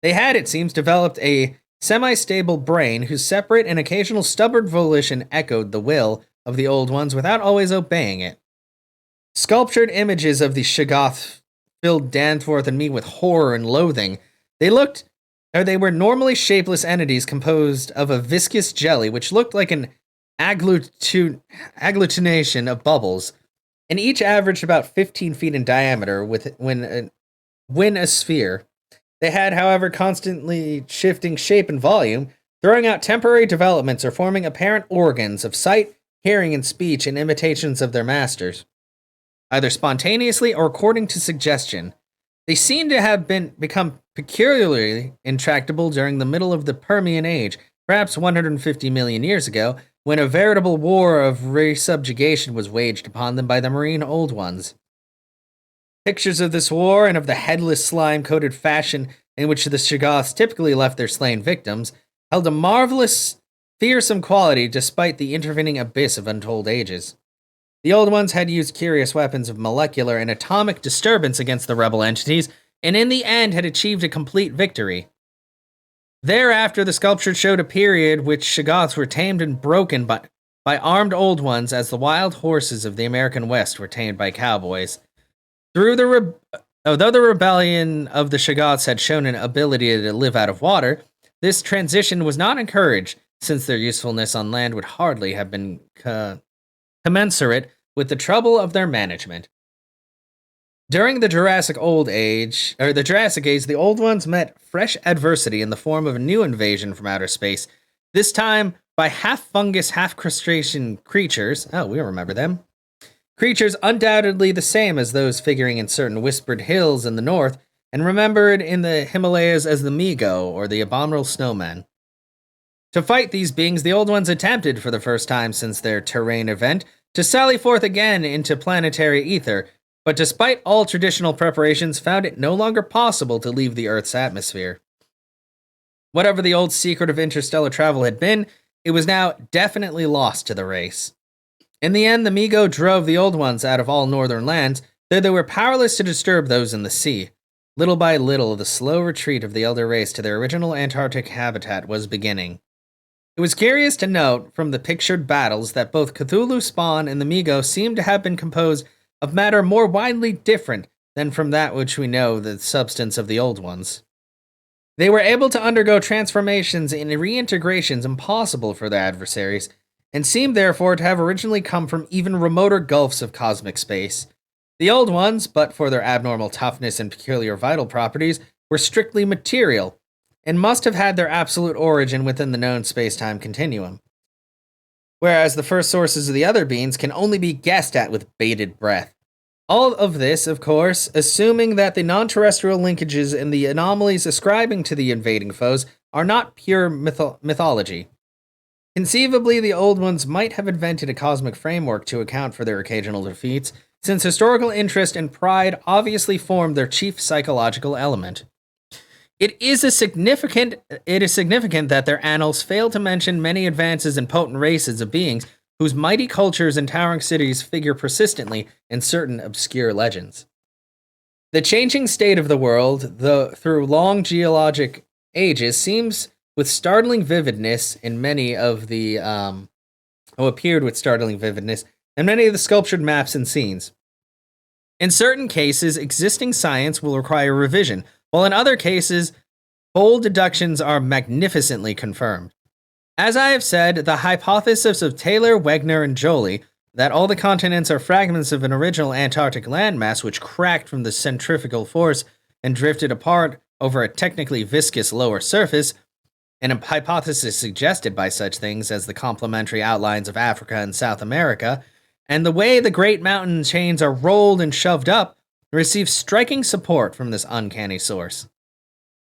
They had, it seems, developed a semi-stable brain whose separate and occasional stubborn volition echoed the will of the old ones without always obeying it. Sculptured images of the shoggoth filled Danforth and me with horror and loathing. They were normally shapeless entities composed of a viscous jelly which looked like an agglutination of bubbles, and each averaged about 15 feet in diameter when a sphere. They had, however, constantly shifting shape and volume, throwing out temporary developments or forming apparent organs of sight, hearing, and speech in imitations of their masters, either spontaneously or according to suggestion. They seem to have become peculiarly intractable during the middle of the Permian Age, perhaps 150 million years ago, when a veritable war of resubjugation was waged upon them by the marine old ones. Pictures of this war and of the headless slime-coated fashion in which the shoggoths typically left their slain victims held a marvelous, fearsome quality despite the intervening abyss of untold ages. The old ones had used curious weapons of molecular and atomic disturbance against the rebel entities, and in the end had achieved a complete victory. Thereafter, the sculpture showed a period which shoggoths were tamed and broken by armed old ones as the wild horses of the American West were tamed by cowboys. Although the rebellion of the shoggoths had shown an ability to live out of water, this transition was not encouraged, since their usefulness on land would hardly have been commensurate with the trouble of their management. During the Jurassic Age, the old ones met fresh adversity in the form of a new invasion from outer space, this time by half-fungus, half-crustacean creatures. Oh, we remember them. Creatures undoubtedly the same as those figuring in certain whispered hills in the north, and remembered in the Himalayas as the Migo, or the abominable snowmen. To fight these beings, the old ones attempted, for the first time since their terrain event, to sally forth again into planetary ether, but despite all traditional preparations, found it no longer possible to leave the Earth's atmosphere. Whatever the old secret of interstellar travel had been, it was now definitely lost to the race. In the end, the Migo drove the old ones out of all northern lands, though they were powerless to disturb those in the sea. Little by little, the slow retreat of the elder race to their original Antarctic habitat was beginning. It was curious to note from the pictured battles that both Cthulhu spawn and the Migo seem to have been composed of matter more widely different than from that which we know the substance of the old ones. They were able to undergo transformations and reintegrations impossible for their adversaries, and seemed therefore to have originally come from even remoter gulfs of cosmic space. The old ones, but for their abnormal toughness and peculiar vital properties, were strictly material, and must have had their absolute origin within the known space-time continuum. Whereas the first sources of the other beings can only be guessed at with bated breath. All of this, of course, assuming that the non-terrestrial linkages and the anomalies ascribing to the invading foes are not pure mythology. Conceivably, the Old Ones might have invented a cosmic framework to account for their occasional defeats, since historical interest and pride obviously formed their chief psychological element. It is significant that their annals fail to mention many advances and potent races of beings whose mighty cultures and towering cities figure persistently in certain obscure legends. The changing state of the world, through long geologic ages, seems with startling vividness in many of the appeared with startling vividness in many of the sculptured maps and scenes. In certain cases, existing science will require revision, while in other cases, bold deductions are magnificently confirmed. As I have said, the hypothesis of Taylor, Wegener, and Joly that all the continents are fragments of an original Antarctic landmass which cracked from the centrifugal force and drifted apart over a technically viscous lower surface, and a hypothesis suggested by such things as the complementary outlines of Africa and South America, and the way the great mountain chains are rolled and shoved up, receives striking support from this uncanny source.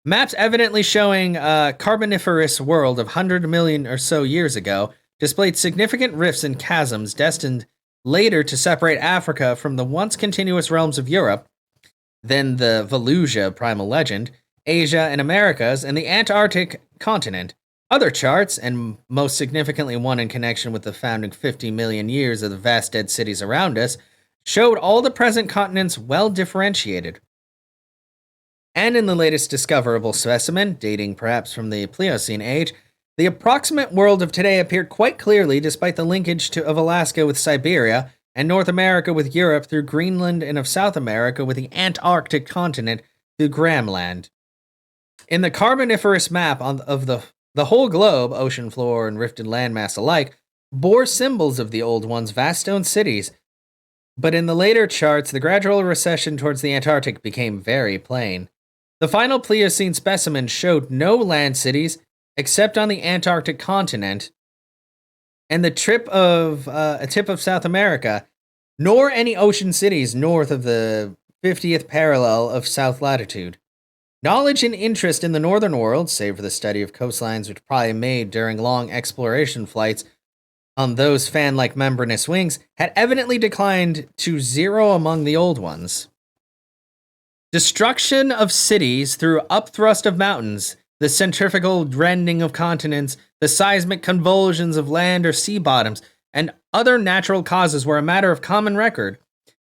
Maps evidently showing a Carboniferous world of 100 million or so years ago displayed significant rifts and chasms destined later to separate Africa from the once continuous realms of Europe, then the Volusia primal legend, Asia and Americas, and the Antarctic continent. Other charts, and most significantly one in connection with the founding 50 million years of the vast dead cities around us, showed all the present continents well differentiated. And in the latest discoverable specimen, dating perhaps from the Pliocene age, the approximate world of today appeared quite clearly despite the linkage of Alaska with Siberia, and North America with Europe through Greenland, and of South America with the Antarctic continent through Gramland. In the Carboniferous map of the whole globe, ocean floor and rifted landmass alike, bore symbols of the Old Ones' vast stone cities, but in the later charts, the gradual recession towards the Antarctic became very plain. The final Pliocene specimen showed no land cities except on the Antarctic continent and the tip of South America, nor any ocean cities north of the 50th parallel of south latitude. Knowledge and interest in the northern world, save for the study of coastlines which probably made during long exploration flights on those fan-like membranous wings, had evidently declined to zero among the Old Ones. Destruction of cities through upthrust of mountains, the centrifugal rending of continents, the seismic convulsions of land or sea bottoms, and other natural causes were a matter of common record.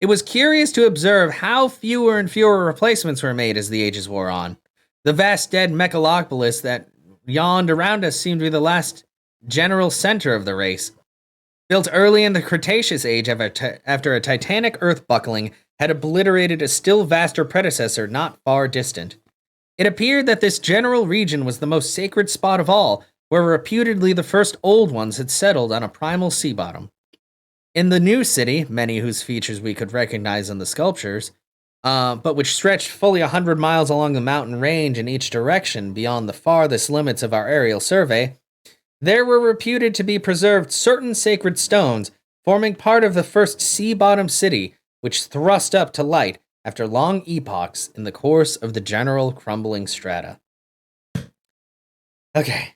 It was curious to observe how fewer and fewer replacements were made as the ages wore on. The vast dead megalopolis that yawned around us seemed to be the last general center of the race. Built early in the Cretaceous age after a titanic earth buckling had obliterated a still vaster predecessor not far distant. It appeared that this general region was the most sacred spot of all, where reputedly the first Old Ones had settled on a primal sea bottom. In the new city, many whose features we could recognize in the sculptures, but which stretched fully 100 miles along the mountain range in each direction beyond the farthest limits of our aerial survey, there were reputed to be preserved certain sacred stones forming part of the first sea-bottom city, which thrust up to light after long epochs in the course of the general crumbling strata. Okay,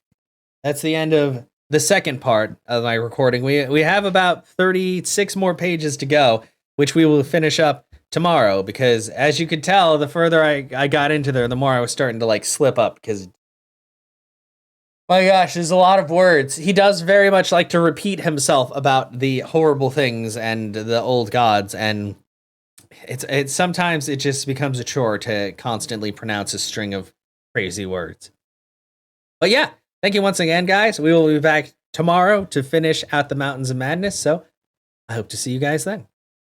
that's the end of the second part of my recording. We have about 36 more pages to go, which we will finish up tomorrow, because as you could tell, the further I got into there, the more I was starting to slip up, because my gosh, there's a lot of words. He does very much like to repeat himself about the horrible things and the old gods, and it's sometimes it just becomes a chore to constantly pronounce a string of crazy words. But yeah, thank you once again, guys. We will be back tomorrow to finish out the Mountains of Madness, so I hope to see you guys then.